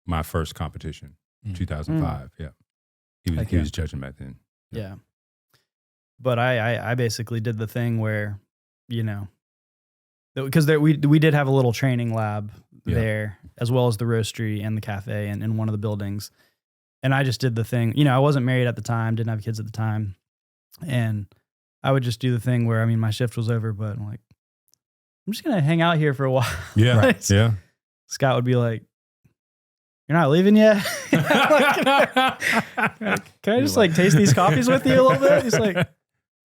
my first competition, 2005. Yeah, he was judging back then. Yeah, but I basically did the thing where, you know, because we did have a little training lab there, as well as the roastery and the cafe and in one of the buildings. And I just did the thing, you know, I wasn't married at the time, didn't have kids at the time. And I would just do the thing where, I mean, my shift was over, but I'm like, I'm just going to hang out here for a while. Yeah. Right? Yeah. Scott would be like, you're not leaving yet? Like, can I just like taste these coffees with you a little bit? He's like,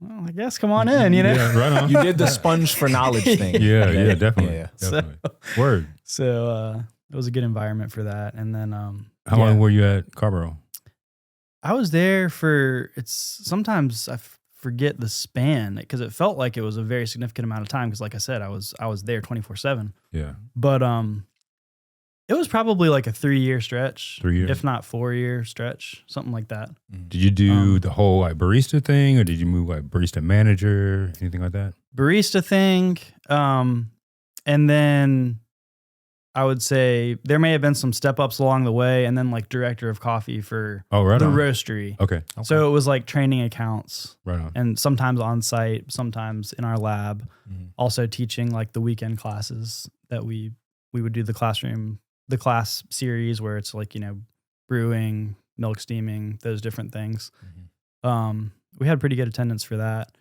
well, I guess come on in, you know? Yeah, right on. You did the sponge for knowledge thing. Yeah, definitely. Yeah. Definitely. Word. So it was a good environment for that. And then How long were you at Carborough? I was there for, sometimes I forget the span because it felt like it was a very significant amount of time. Because like I said, I was there 24/7. Yeah. But it was probably like a 3-year stretch, 3 years. if not 4-year stretch, something like that. Did you do the whole like barista thing, or did you move like barista manager, anything like that? Barista thing, and then I would say there may have been some step ups along the way, and then like director of coffee for Oh, right the on. roastery. Okay. So it was like training accounts, Right on. and sometimes on site, sometimes in our lab. Mhm. Also teaching like the weekend classes that we would do the class series where it's like, you know, brewing, milk steaming, those different things. We had pretty good attendance for that.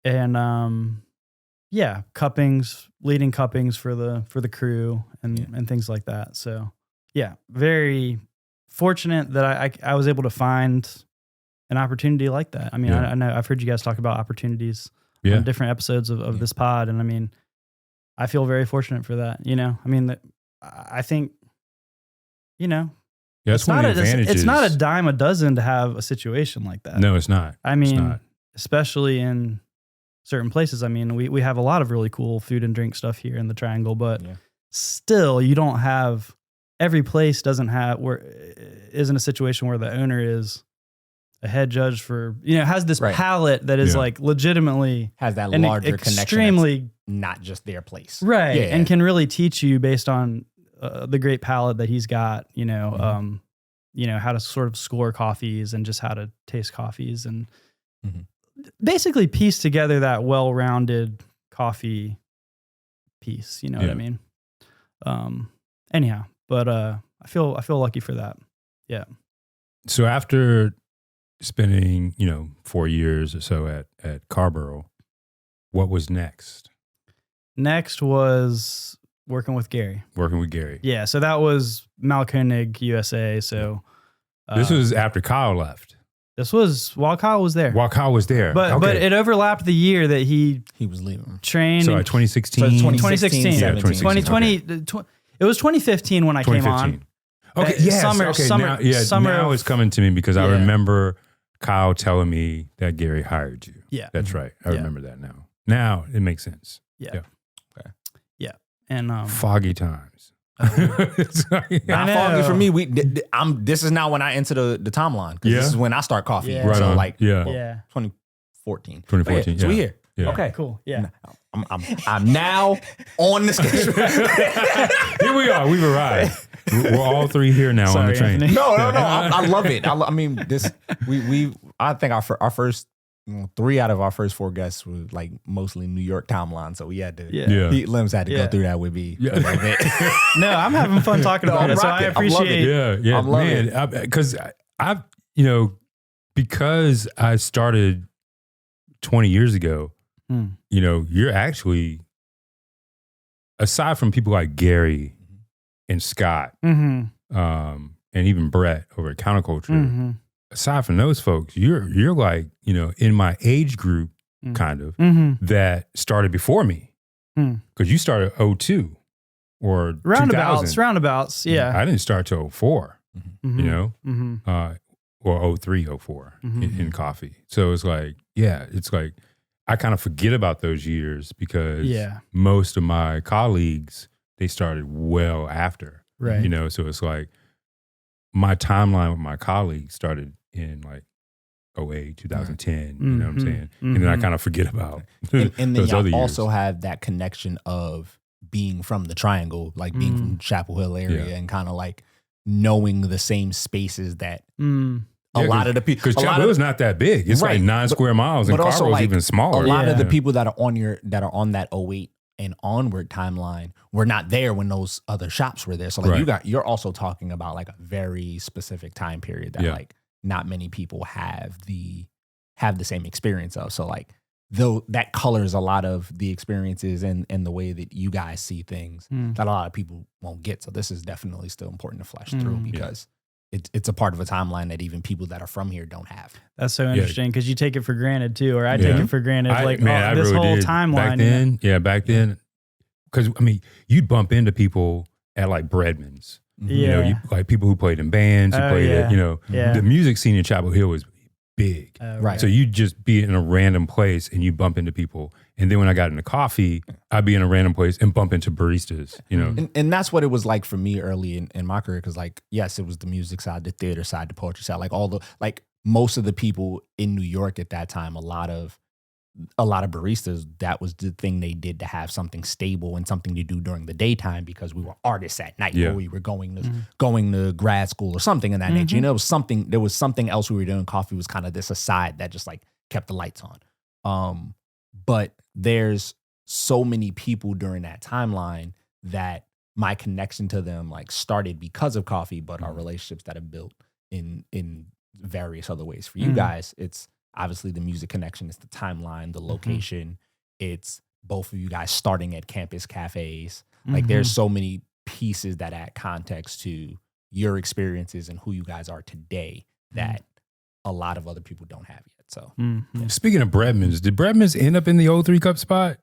And cuppings, leading cuppings for the crew and things like that. So yeah, very fortunate that I was able to find an opportunity like that. I mean, I know I've heard you guys talk about opportunities on different episodes of this pod. And I mean, I feel very fortunate for that. You know, I mean, I think, you know, Yeah, that's one of the advantages. it's not a dime a dozen to have a situation like that. No, it's not. I mean, especially in certain places. I mean, we have a lot of really cool food and drink stuff here in the Triangle, but still, you don't have, every place isn't a situation where the owner is a head judge for, you know, has this palate that is like legitimately has that larger connection. Extremely not just their place. Right. Yeah, and can really teach you based on the great palate that he's got, you know, you know, how to sort of score coffees and just how to taste coffees and basically piece together that well-rounded coffee piece. You know what I mean? Anyhow, but I feel lucky for that. Yeah. So after spending, you know, 4 years or so at Carborough, what was next? Next was working with Gary. Working with Gary. Yeah. So that was Malkoenig USA. So this was after Kyle left. This was while Kyle was there. While Kyle was there. But it overlapped the year that he was leaving. Trained. So 2016. So 2016. Yeah, 2020. It was 2015 when I came on. Okay. Yes. Summer. Now it's coming to me because I remember Kyle telling me that Gary hired you. Yeah. That's right. I remember that now. Now it makes sense. Yeah. Okay. Yeah. And foggy times. Not foggy for me. This is now when I enter the timeline. This is when I start coffee. Yeah. Right so on. like 2014. 2014. So we here. Yeah. Okay. Cool. Yeah. I'm now on the schedule. Here we are. We've arrived. We're all three here now on the train. Anthony. No. I love it. I mean, this. I think our first 3 out of our first 4 guests were like mostly New York timeline, so we had to. Limbs had to go through that with me. No, I'm having fun talking about it, so I appreciate. Yeah. I'm loving it. Because I've because I started 20 years ago. You know, you're actually, aside from people like Gary and Scott, and even Brett over at Counterculture, aside from those folks, you're like, you know, in my age group, kind of, that started before me. Because you started 02 or roundabouts. Yeah. I didn't start till 04, you know, or 03, 04 in coffee. So it's like, I kind of forget about those years because most of my colleagues, they started well after, right? You know, so it's like my timeline with my colleagues started in like 08, 2010, you know what I'm saying? And then I kind of forget about and then those other y'all years. also have that connection of being from the Triangle, like being from Chapel Hill area and kind of like knowing the same spaces that a lot of the people, because Chapel Hill's not that big. It's like 9 square miles, and Carborough's even smaller. A lot of the people that are on that 08 and onward timeline were not there when those other shops were there. So like you're also talking about like a very specific time period that like not many people have the same experience of. So like though that colors a lot of the experiences and the way that you guys see things that a lot of people won't get. So this is definitely still important to flesh through because it's a part of a timeline that even people that are from here don't have. That's so interesting because you take it for granted too, or I take it for granted. I this really whole timeline. Back then, because I mean, you'd bump into people at like Breadman's. You know, like people who played in bands, who played at, the music scene in Chapel Hill was big. Right. So you'd just be in a random place and you bump into people. And then when I got into coffee, I'd be in a random place and bump into baristas, you know. And that's what it was like for me early in my career. Cause like, yes, it was the music side, the theater side, the poetry side, like most of the people in New York at that time, a lot of baristas, that was the thing they did to have something stable and something to do during the daytime because we were artists at night or we were going to grad school or something in that nature. You know, there was something else we were doing. Coffee was kind of this aside that just like kept the lights on. But there's so many people during that timeline that my connection to them like started because of coffee, but our relationships that have built in various other ways. For you guys, it's obviously the music connection, it's the timeline, the location, it's both of you guys starting at campus cafes. Like there's so many pieces that add context to your experiences and who you guys are today that a lot of other people don't have yet. So speaking of Breadman's, did Breadman's end up in the old 3 Cup spot?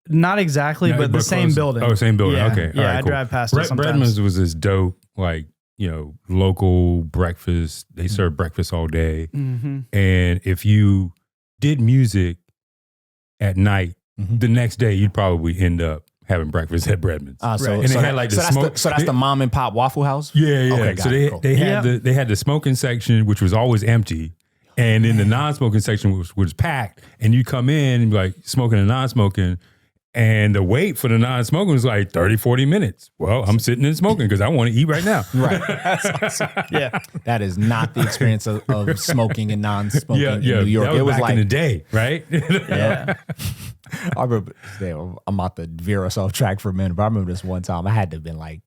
Not exactly, but the same building. Oh, same building. Yeah. Okay. Yeah, all right, I cool. drive past it sometimes. Breadman's was this dope, like, you know, local breakfast. They serve breakfast all day. And if you did music at night, the next day you'd probably end up having breakfast at Breadman's. So that's the mom and pop Waffle House? Yeah. Okay, so they had the smoking section, which was always empty. And then the non-smoking section was packed. And you come in and be like smoking and non-smoking. And the wait for the non-smoking was like 30, 40 minutes. Well, I'm sitting and smoking because I want to eat right now. Right. That's awesome. Yeah. That is not the experience of smoking and non-smoking in New York. That was back like in the day, right? Yeah. I remember, I'm about to veer us off track for a minute, but I remember this one time I had to have been like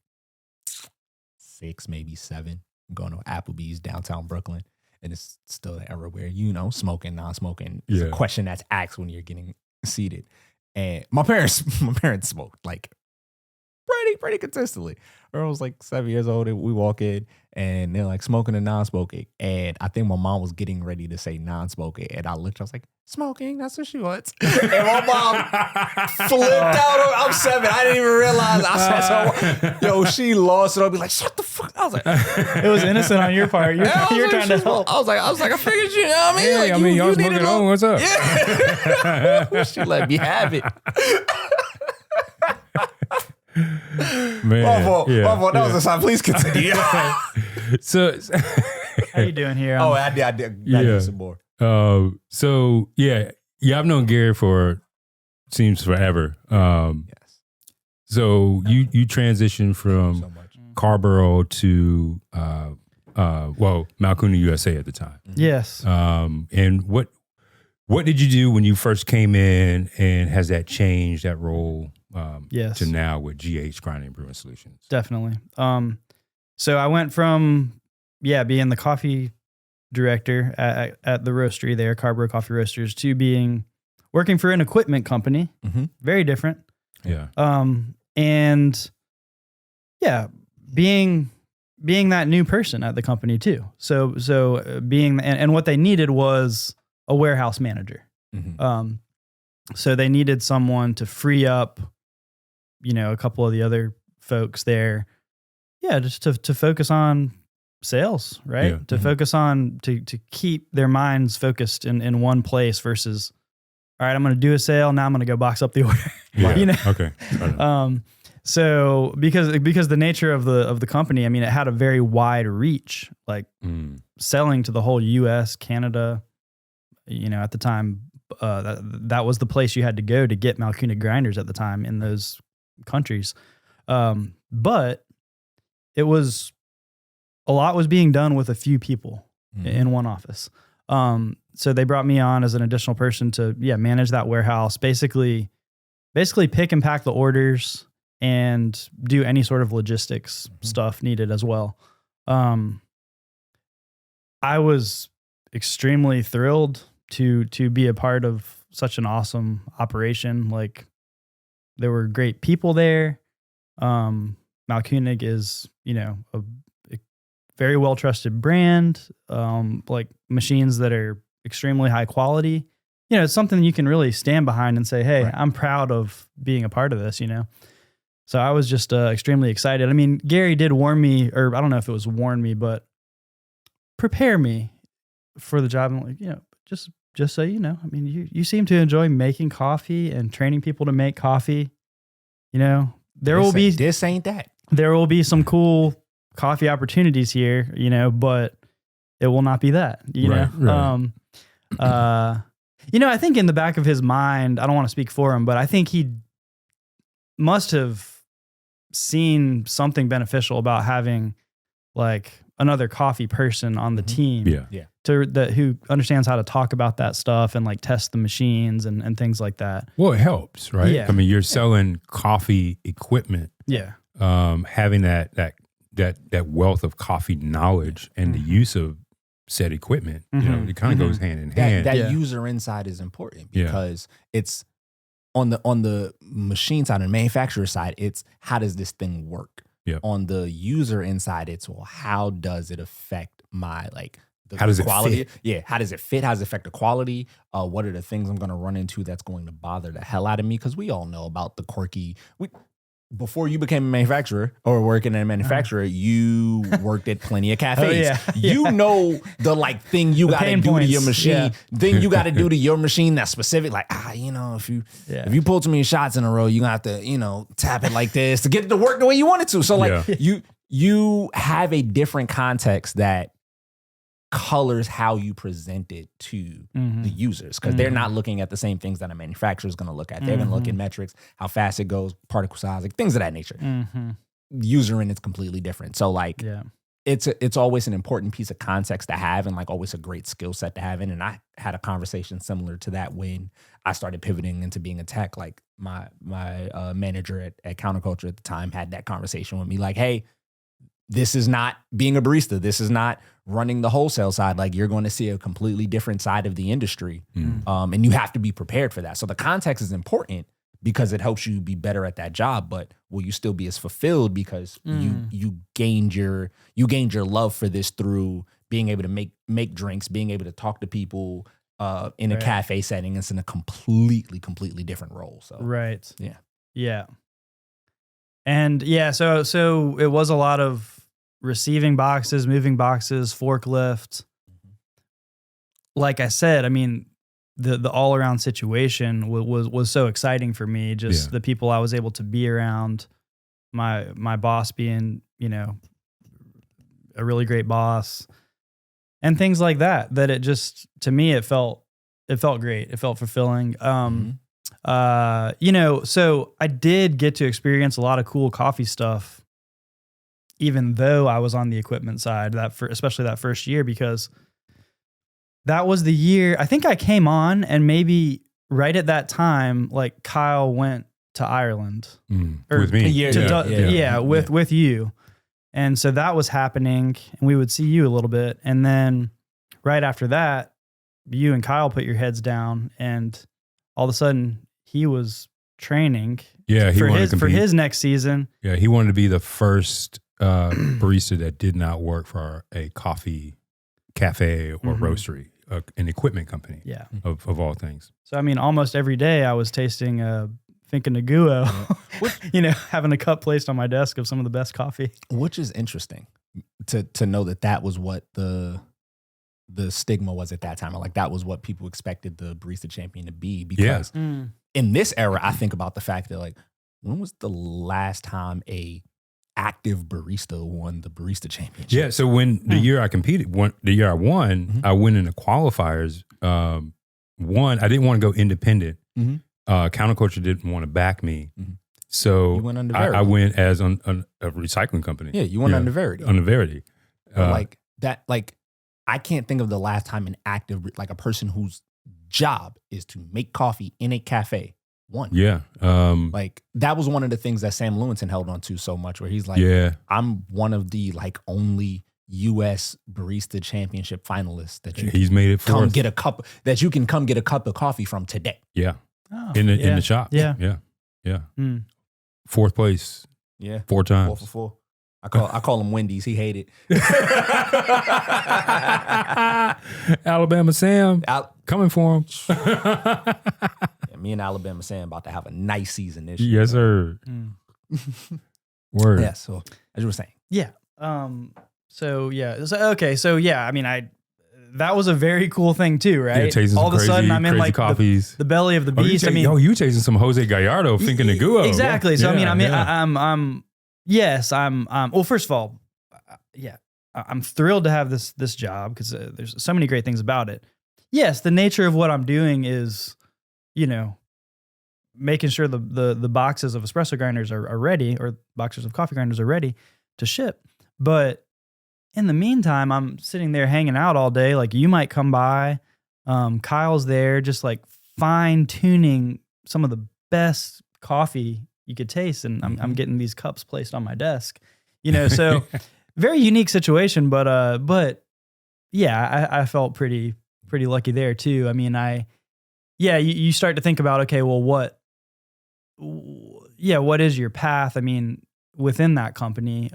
6, maybe 7, going to Applebee's downtown Brooklyn. And it's still the era where, you know, smoking, non-smoking is a question that's asked when you're getting seated. And my parents smoked like pretty consistently. Earl was like 7 years old and we walk in and they're like smoking and non-smoking. And I think my mom was getting ready to say non-smoking. And I looked, I was like, smoking, that's what she wants. And my mom flipped out. I'm 7. I didn't even realize. I said, yo, she lost it. I'll be like, shut the fuck. I was like, it was innocent on your part. You're trying to help. I was like, I figured you know what I mean? Yeah, like, I mean, y'all smoking on. What's up? Yeah. She let me have it. Man, my fault. That was a sign. Please continue. So, how you doing here? I did. I need some more. So I've known Gary for seems forever. Yes. So you transitioned from Carborough to Malcuna, USA at the time. Yes. And what did you do when you first came in, and has that changed that role? Yes. To now with GH Grinding and Brewing Solutions? Definitely. So I went from being the coffee director at the roastery there, Carborough Coffee Roasters, to working for an equipment company. Very different. Yeah. And being that new person at the company too. So being and what they needed was a warehouse manager. So they needed someone to free up, you know, a couple of the other folks there. Yeah, just to focus on sales, right? Yeah. To focus on, to keep their minds focused in one place versus, all right, I'm going to do a sale. Now I'm going to go box up the order. Yeah. You know? Okay. So because the nature of the company, I mean, it had a very wide reach, like selling to the whole US, Canada, you know, at the time, that was the place you had to go to get Malcuna grinders at the time in those countries. But it was, a lot was being done with a few people in one office. So they brought me on as an additional person to manage that warehouse. Basically, basically pick and pack the orders and do any sort of logistics stuff needed as well. I was extremely thrilled to be a part of such an awesome operation. Like, there were great people there. Malkunig is, a very well trusted brand. Like machines that are extremely high quality. It's something you can really stand behind and say, hey, I'm proud of being a part of this, So I was just extremely excited. I mean, Gary did warn me, or I don't know if it was warn me, but prepare me for the job. I'm like, just so you know, I mean, you seem to enjoy making coffee and training people to make coffee. This ain't that. There will be some cool coffee opportunities here, but it will not be that, know. I think in the back of his mind, I don't want to speak for him, but I think he must have seen something beneficial about having like another coffee person on the team. Yeah. Who understands how to talk about that stuff and like test the machines and things like that. Well, it helps, right? Yeah. I mean, you're selling coffee equipment. Yeah. Having that wealth of coffee knowledge and the use of said equipment, it kind of goes hand in hand. That user insight is important because it's on the machine side and manufacturer side, it's how does this thing work? Yep. On the user inside, it's how does it affect my how does quality? It fit? Yeah, how does it fit? How does it affect the quality? What are the things I'm going to run into that's going to bother the hell out of me? Because we all know about the quirky. Before you became a manufacturer or working at a manufacturer, you worked at plenty of cafes. You know the thing you got to do to your machine, thing you got to do to your machine that's specific. Like, if you pull too many shots in a row, you have to, tap it like this to get it to work the way you want it to. So you have a different context that colors how you present it to the users because they're not looking at the same things that a manufacturer is going to look at. They're going to look at metrics, how fast it goes, particle size, things of that nature. User in it's completely different. So it's always an important piece of context to have and always a great skill set to have. And I had a conversation similar to that when I started pivoting into being a tech. Like my manager at Counterculture at the time had that conversation with me like, hey, this is not being a barista. This is not running the wholesale side. You're going to see a completely different side of the industry. And you have to be prepared for that. So the context is important because it helps you be better at that job, but will you still be as fulfilled because you gained your love for this through being able to make drinks, being able to talk to people in a cafe setting. It's in a completely different role. So Yeah. And so it was a lot of receiving boxes, moving boxes, forklift. Like I said, I mean, the all around situation was so exciting for me. Just the people I was able to be around, my boss being, a really great boss, and things like that. That it just, to me, it felt great. It felt fulfilling. So I did get to experience a lot of cool coffee stuff, even though I was on the equipment side, especially that first year, because that was the year I think I came on, and maybe right at that time, Kyle went to Ireland with me, with you. And so that was happening, and we would see you a little bit. And then right after that, you and Kyle put your heads down, and all of a sudden he was training for his next season. Yeah, he wanted to be the first barista that did not work for a coffee cafe or roastery, an equipment company. Yeah, of all things. So I mean, almost every day I was tasting Finca Neguo, having a cup placed on my desk of some of the best coffee. Which is interesting to know that was what the stigma was at that time. That was what people expected the barista champion to be. Because in this era, I think about the fact that when was the last time a active barista won the barista championship? Yeah. So when the year I competed, the year I won, I went into qualifiers. One, I didn't want to go independent. Counterculture didn't want to back me. So you went under Verity. I went as on a recycling company. Yeah, you went under Verity. Under Verity. I can't think of the last time an active, a person whose job is to make coffee in a cafe, won. Yeah. Like that was one of the things that Sam Lewinson held on to so much, where he's like, yeah. I'm one of the like only U.S. barista championship finalists that you He's made it for come us. get a cup, that you can come get a cup of coffee from today. Yeah. Oh, In the shop. Yeah. Yeah. Yeah. Mm. 4th place. Yeah. 4 times. 4 for 4. I call him Wendy's. He hated. Alabama Sam coming for him. Yeah, me and Alabama Sam about to have a nice season this year. Yes, sir. Word. Yeah, so as you were saying. Yeah. So yeah. I mean, that was a very cool thing too, right? Yeah, tasting All some of a sudden, I'm in crazy like coffees. the belly of the beast. You tasting some Jose Gallardo, thinking the Guo. Exactly. So Yeah. Well, first of all, I'm thrilled to have this job because there's so many great things about it. Yes, the nature of what I'm doing is, making sure the boxes of espresso grinders are ready, or boxes of coffee grinders are ready to ship. But in the meantime, I'm sitting there hanging out all day. Like you might come by, Kyle's there, just like fine tuning some of the best coffee you could taste, and I'm getting these cups placed on my desk. So very unique situation, but yeah, I felt pretty lucky there too. I mean, you start to think about, okay, well, what is your path? I mean, within that company,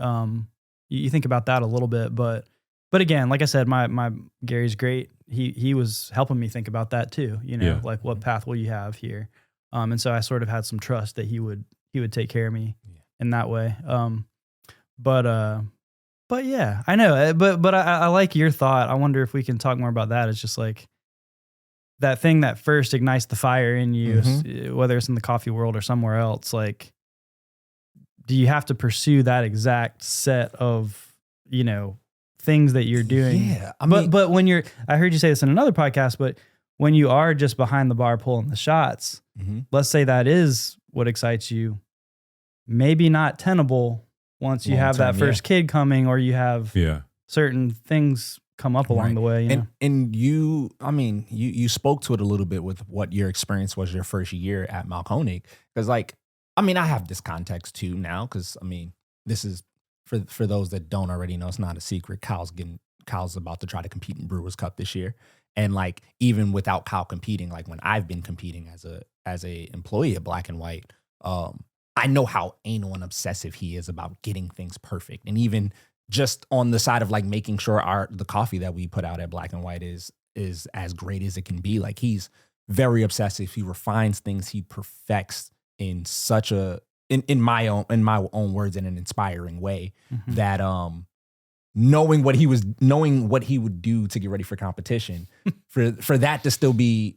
you think about that a little bit, but again, like I said, my Gary's great. He was helping me think about that too. Like what path will you have here? And so I sort of had some trust that he would take care of me in that way. But yeah, I know. But I like your thought. I wonder if we can talk more about that. It's just like that thing that first ignites the fire in you, whether it's in the coffee world or somewhere else. Like, do you have to pursue that exact set of, things that you're doing? Yeah. I mean, but when I heard you say this in another podcast, but when you are just behind the bar pulling the shots, let's say that is what excites you, maybe not tenable once you have that first kid coming, or you have certain things come up along the way. And you, I mean, you spoke to it a little bit with what your experience was your first year at Malkonig. Because I have this context too now, because this is for those that don't already know, it's not a secret. Kyle's about to try to compete in Brewers Cup this year. And like, even without Kyle competing, like when I've been competing as a employee at Black and White, I know how anal and obsessive he is about getting things perfect. And even just on the side of like making sure the coffee that we put out at Black and White is as great as it can be. Like, he's very obsessive. He refines things. He perfects in such in my own words, in an inspiring way, that knowing what he would do to get ready for competition, for that to still be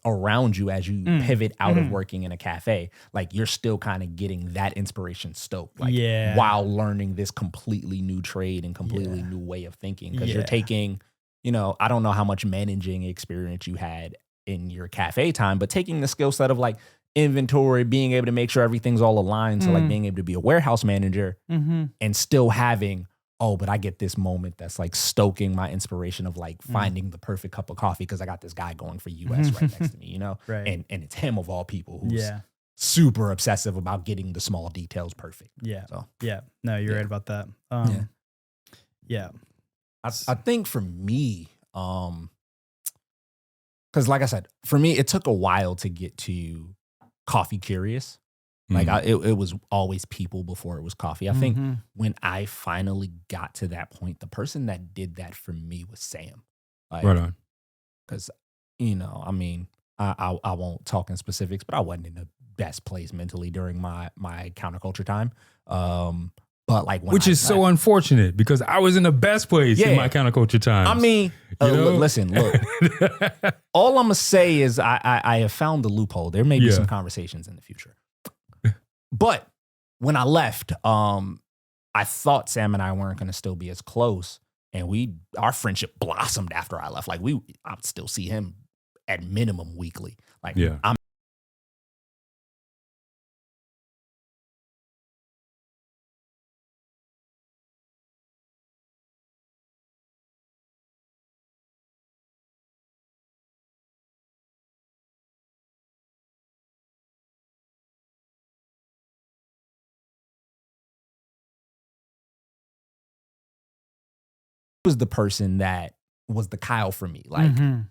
around you as you pivot out of working in a cafe, like you're still kind of getting that inspiration stoked, like while learning this completely new trade and completely new way of thinking, because you're taking, I don't know how much managing experience you had in your cafe time, but taking the skill set of like inventory, being able to make sure everything's all aligned, so like being able to be a warehouse manager and still having, but I get this moment that's like stoking my inspiration of like finding the perfect cup of coffee because I got this guy going for US right next to me, Right. And it's him of all people who's super obsessive about getting the small details perfect. Yeah. So No, you're right about that. I think for me, because like I said, for me, it took a while to get to coffee curious. Like it was always people before it was coffee. I think when I finally got to that point, the person that did that for me was Sam. Like, right on. Because, I won't talk in specifics, but I wasn't in the best place mentally during my counterculture time. But like, which is so unfortunate, because I was in the best place in my counterculture times. Listen, look. All I'm gonna say is I have found the loophole. There may be some conversations in the future. But when I left, I thought Sam and I weren't going to still be as close, and our friendship blossomed after I left. Like, I would still see him at minimum weekly. Like, I'm was the person that was the Kyle for me. Like, Mhm.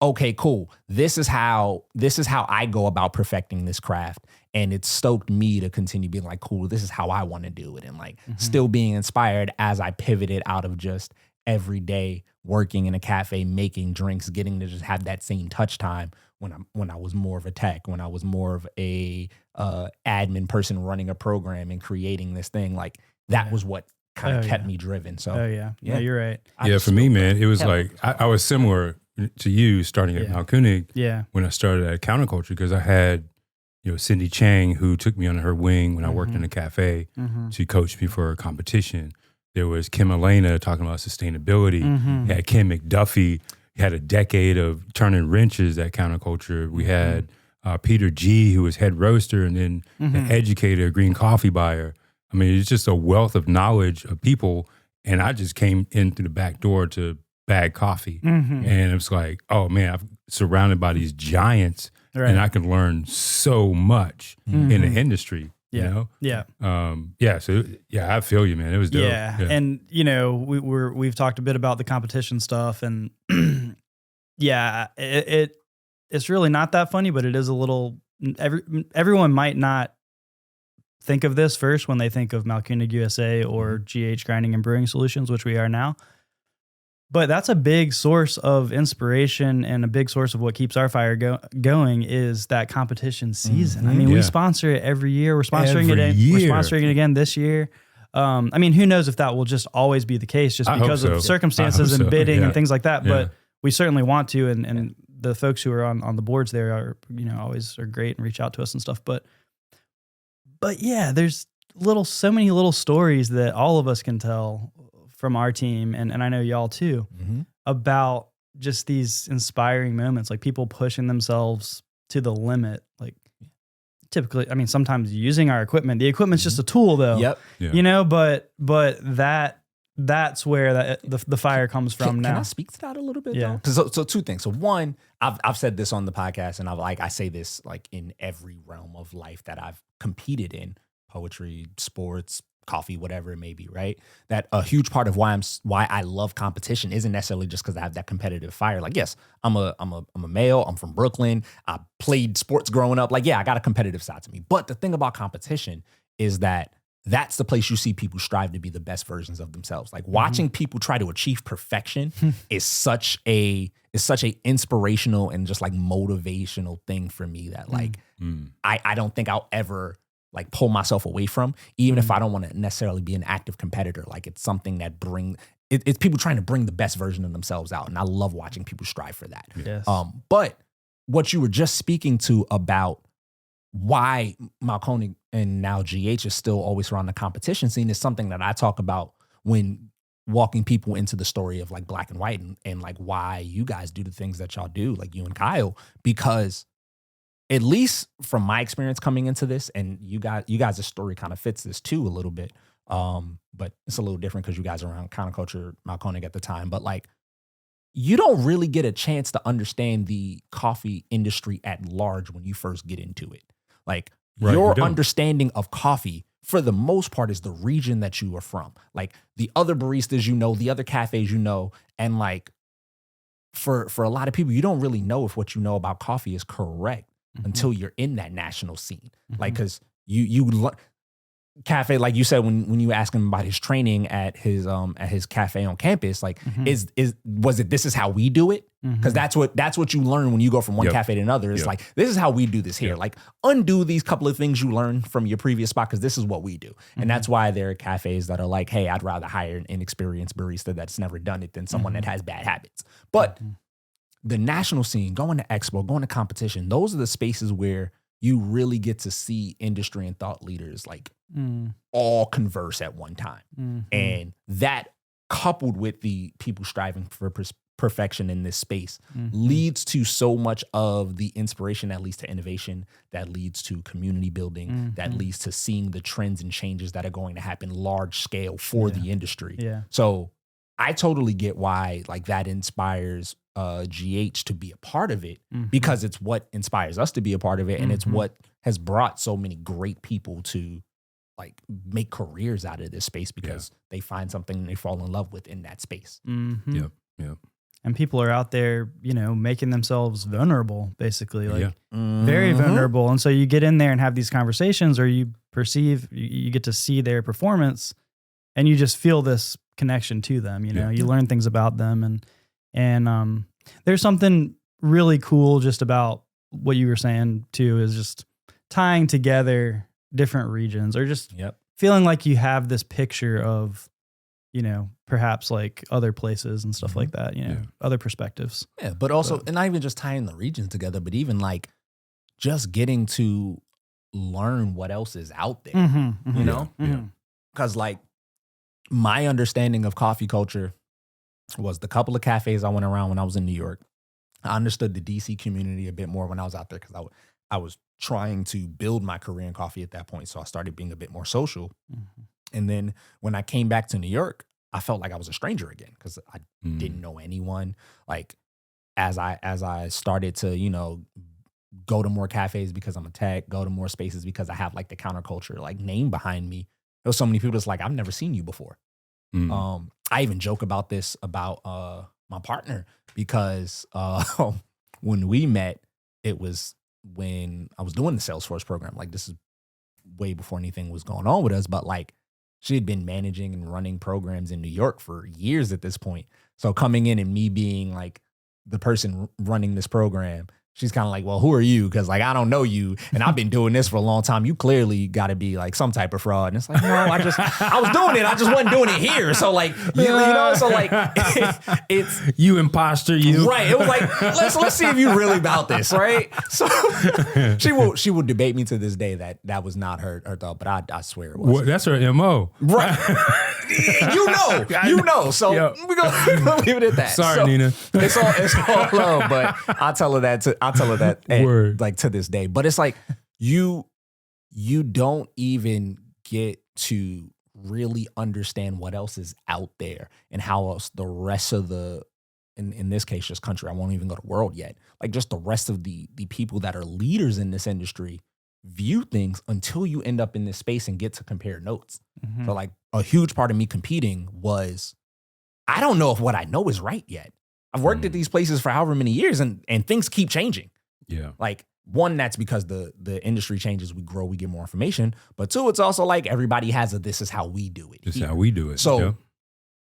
okay, cool. This is how I go about perfecting this craft. And it stoked me to continue being like, cool, this is how I want to do it. And like still being inspired as I pivoted out of just every day working in a cafe, making drinks, getting to just have that same touch time when I was more of a tech, when I was more of a admin person running a program and creating this thing. Like that was what kind of kept me driven. So Oh yeah. Yeah, you're right. Yeah, for me, man, it was like I was similar to you starting at Mount Kunig Yeah. when I started at Counterculture because I had, Cindy Chang, who took me under her wing when I worked in a cafe. She coached me for a competition. There was Kim Elena talking about sustainability. You had Ken McDuffie. He had a decade of turning wrenches at Counterculture. We had Peter G., who was head roaster, and then the educator, green coffee buyer. I mean, it's just a wealth of knowledge of people. And I just came in through the back door to bag coffee. And it's like, oh man, I'm surrounded by these giants. Right. And I can learn so much in the industry, you know? Yeah. So I feel you, man. It was dope. Yeah. And we've talked a bit about the competition stuff and it's really not that funny, but it is a little, everyone might not think of this first when they think of Mount Kunig USA or GH Grinding and Brewing Solutions, which we are now. But that's a big source of inspiration and a big source of what keeps our fire going is that competition season. I mean, we sponsor it every year. We're sponsoring We're sponsoring it again this year. I mean, who knows if that will just always be the case just because of circumstances and bidding and things like that. But we certainly want to. And the folks who are on the boards there are, always are great and reach out to us and stuff. But yeah, there's so many little stories that all of us can tell from our team, and I know y'all too, about just these inspiring moments, like people pushing themselves to the limit. Like typically, I mean, sometimes using our equipment. The equipment's just a tool, though. Yep. Yeah. But that's where the fire comes from. Now, can I speak to that a little bit? Yeah. So two things. So one, I've said this on the podcast, and I say this like in every realm of life that I've competed in: poetry, sports, coffee, whatever it may be, right? That a huge part of why I love competition isn't necessarily just because I have that competitive fire. Like, yes, I'm a male. I'm from Brooklyn. I played sports growing up. Like, yeah, I got a competitive side to me. But the thing about competition is that that's the place you see people strive to be the best versions of themselves. Like watching people try to achieve perfection is such a inspirational and just like motivational thing for me that like I don't think I'll ever like pull myself away from, even if I don't want to necessarily be an active competitor. Like it's something that it's people trying to bring the best version of themselves out. And I love watching people strive for that. Yes. But what you were just speaking to about why Mount Kunig and now GH is still always around the competition scene is something that I talk about when walking people into the story of like Black and White and like why you guys do the things that y'all do, like you and Kyle, because at least from my experience coming into this, and you guys' story kind of fits this too a little bit, but it's a little different because you guys are around Counterculture, Mount Kunig at the time. But like, you don't really get a chance to understand the coffee industry at large when you first get into it. Like your understanding of coffee, for the most part, is the region that you are from. Like the other baristas, the other cafes, and like for a lot of people, you don't really know if what you know about coffee is correct until you're in that national scene. Like, cause you cafe, like you said, when you ask him about his training at his cafe on campus, like this is how we do it? Cause that's what you learn when you go from one cafe to another. It's like, this is how we do this here. Like undo these couple of things you learned from your previous spot, cause this is what we do. And that's why there are cafes that are like, hey, I'd rather hire an inexperienced barista that's never done it than someone that has bad habits. But the national scene, going to expo, going to competition, those are the spaces where you really get to see industry and thought leaders like all converse at one time. And that, coupled with the people striving for perfection in this space, leads to so much of the inspiration that leads to innovation, that leads to community building, that leads to seeing the trends and changes that are going to happen large scale for the industry. Yeah. So I totally get why like that inspires GH to be a part of it, because it's what inspires us to be a part of it, and it's what has brought so many great people to like make careers out of this space because they find something they fall in love with in that space. Mm-hmm. Yep. And people are out there, making themselves vulnerable, basically, like Mm-hmm. very vulnerable. And so you get in there and have these conversations, or you get to see their performance, and you just feel this connection to them. You learn things about them, and there's something really cool just about what you were saying too, is just tying together different regions, or just feeling like you have this picture of, perhaps like other places and stuff like that, other perspectives. Yeah, but also, and not even just tying the regions together, but even like just getting to learn what else is out there, you know? Because like my understanding of coffee culture was the couple of cafes I went around when I was in New York. I understood the DC community a bit more when I was out there because I was trying to build my career in coffee at that point. So I started being a bit more social. And then when I came back to New York, I felt like I was a stranger again because I didn't know anyone. Like as I started to, go to more cafes because I'm a tech, go to more spaces because I have like the counterculture like name behind me. There was so many people that's like, I've never seen you before. I even joke about this about my partner because when we met, it was when I was doing the Salesforce program. Like this is way before anything was going on with us, but like she had been managing and running programs in New York for years at this point. So coming in and me being like the person running this program, she's kind of like, well, who are you? Because like, I don't know you. And I've been doing this for a long time. You clearly got to be like some type of fraud. And it's like, no, I was doing it. I just wasn't doing it here. So like, so like it's. You imposter, you. Right. It was like, let's see if you really about this. Right. So she will debate me to this day that was not her thought, but I swear it was. Well, that's her MO. Right. you know. So we're gonna leave it at that. Sorry, Nina. It's all love, but I'll tell her that like to this day. But it's like you don't even get to really understand what else is out there and how else the rest of the in this case just country. I won't even go to world yet. Like just the rest of the people that are leaders in this industry view things until you end up in this space and get to compare notes. So like a huge part of me competing was I don't know if what I know is right yet. I've worked at these places for however many years and things keep changing. Yeah. Like one, that's because the industry changes, we grow, we get more information. But two, it's also like everybody has this is how we do it. This is how we do it. So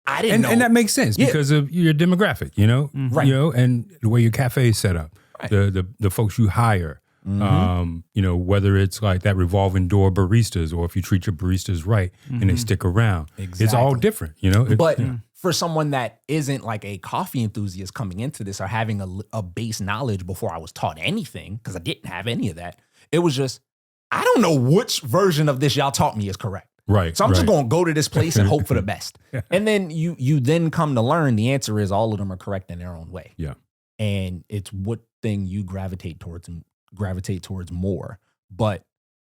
I didn't know. And that makes sense because of your demographic, right. And the way your cafe is set up, right. the folks you hire. Whether it's like that revolving door baristas or if you treat your baristas right and they stick around, it's all different, But for someone that isn't like a coffee enthusiast coming into this or having a base knowledge before I was taught anything, because I didn't have any of that, it was just, I don't know which version of this y'all taught me is correct. Right. So I'm just going to go to this place and hope for the best. And then you then come to learn the answer is all of them are correct in their own way. Yeah. And it's what thing you gravitate towards more, but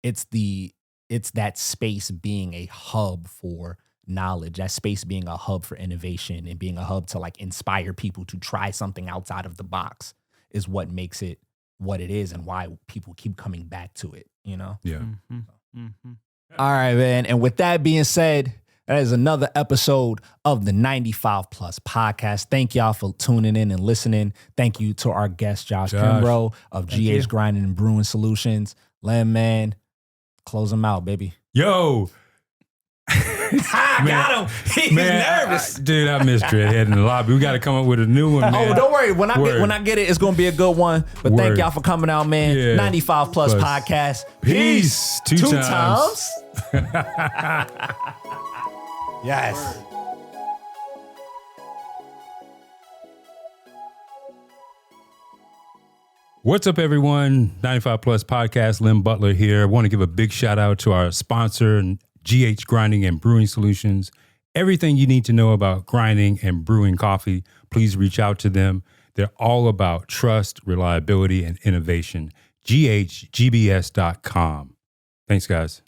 it's that space being a hub for knowledge, that space being a hub for innovation and being a hub to like inspire people to try something outside of the box is what makes it what it is and why people keep coming back to it, Yeah. All right, man. And with that being said, that is another episode of the 95 Plus podcast. Thank y'all for tuning in and listening. Thank you to our guest, Josh Kimbrough of GH Grinding and Brewing Solutions. Len, man, close them out, baby. Yo. I got him. He's nervous. Dude, I miss Dreadhead in the lobby. We got to come up with a new one, man. Oh, don't worry. When I get it, it's going to be a good one. But thank y'all for coming out, man. Yeah. 95 Plus podcast. Peace. Two times. Yes. What's up, everyone? 95 Plus podcast. Len Butler here. I want to give a big shout out to our sponsor, GH Grinding and Brewing Solutions. Everything you need to know about grinding and brewing coffee, please reach out to them. They're all about trust, reliability, and innovation. GHGBS.com. Thanks, guys.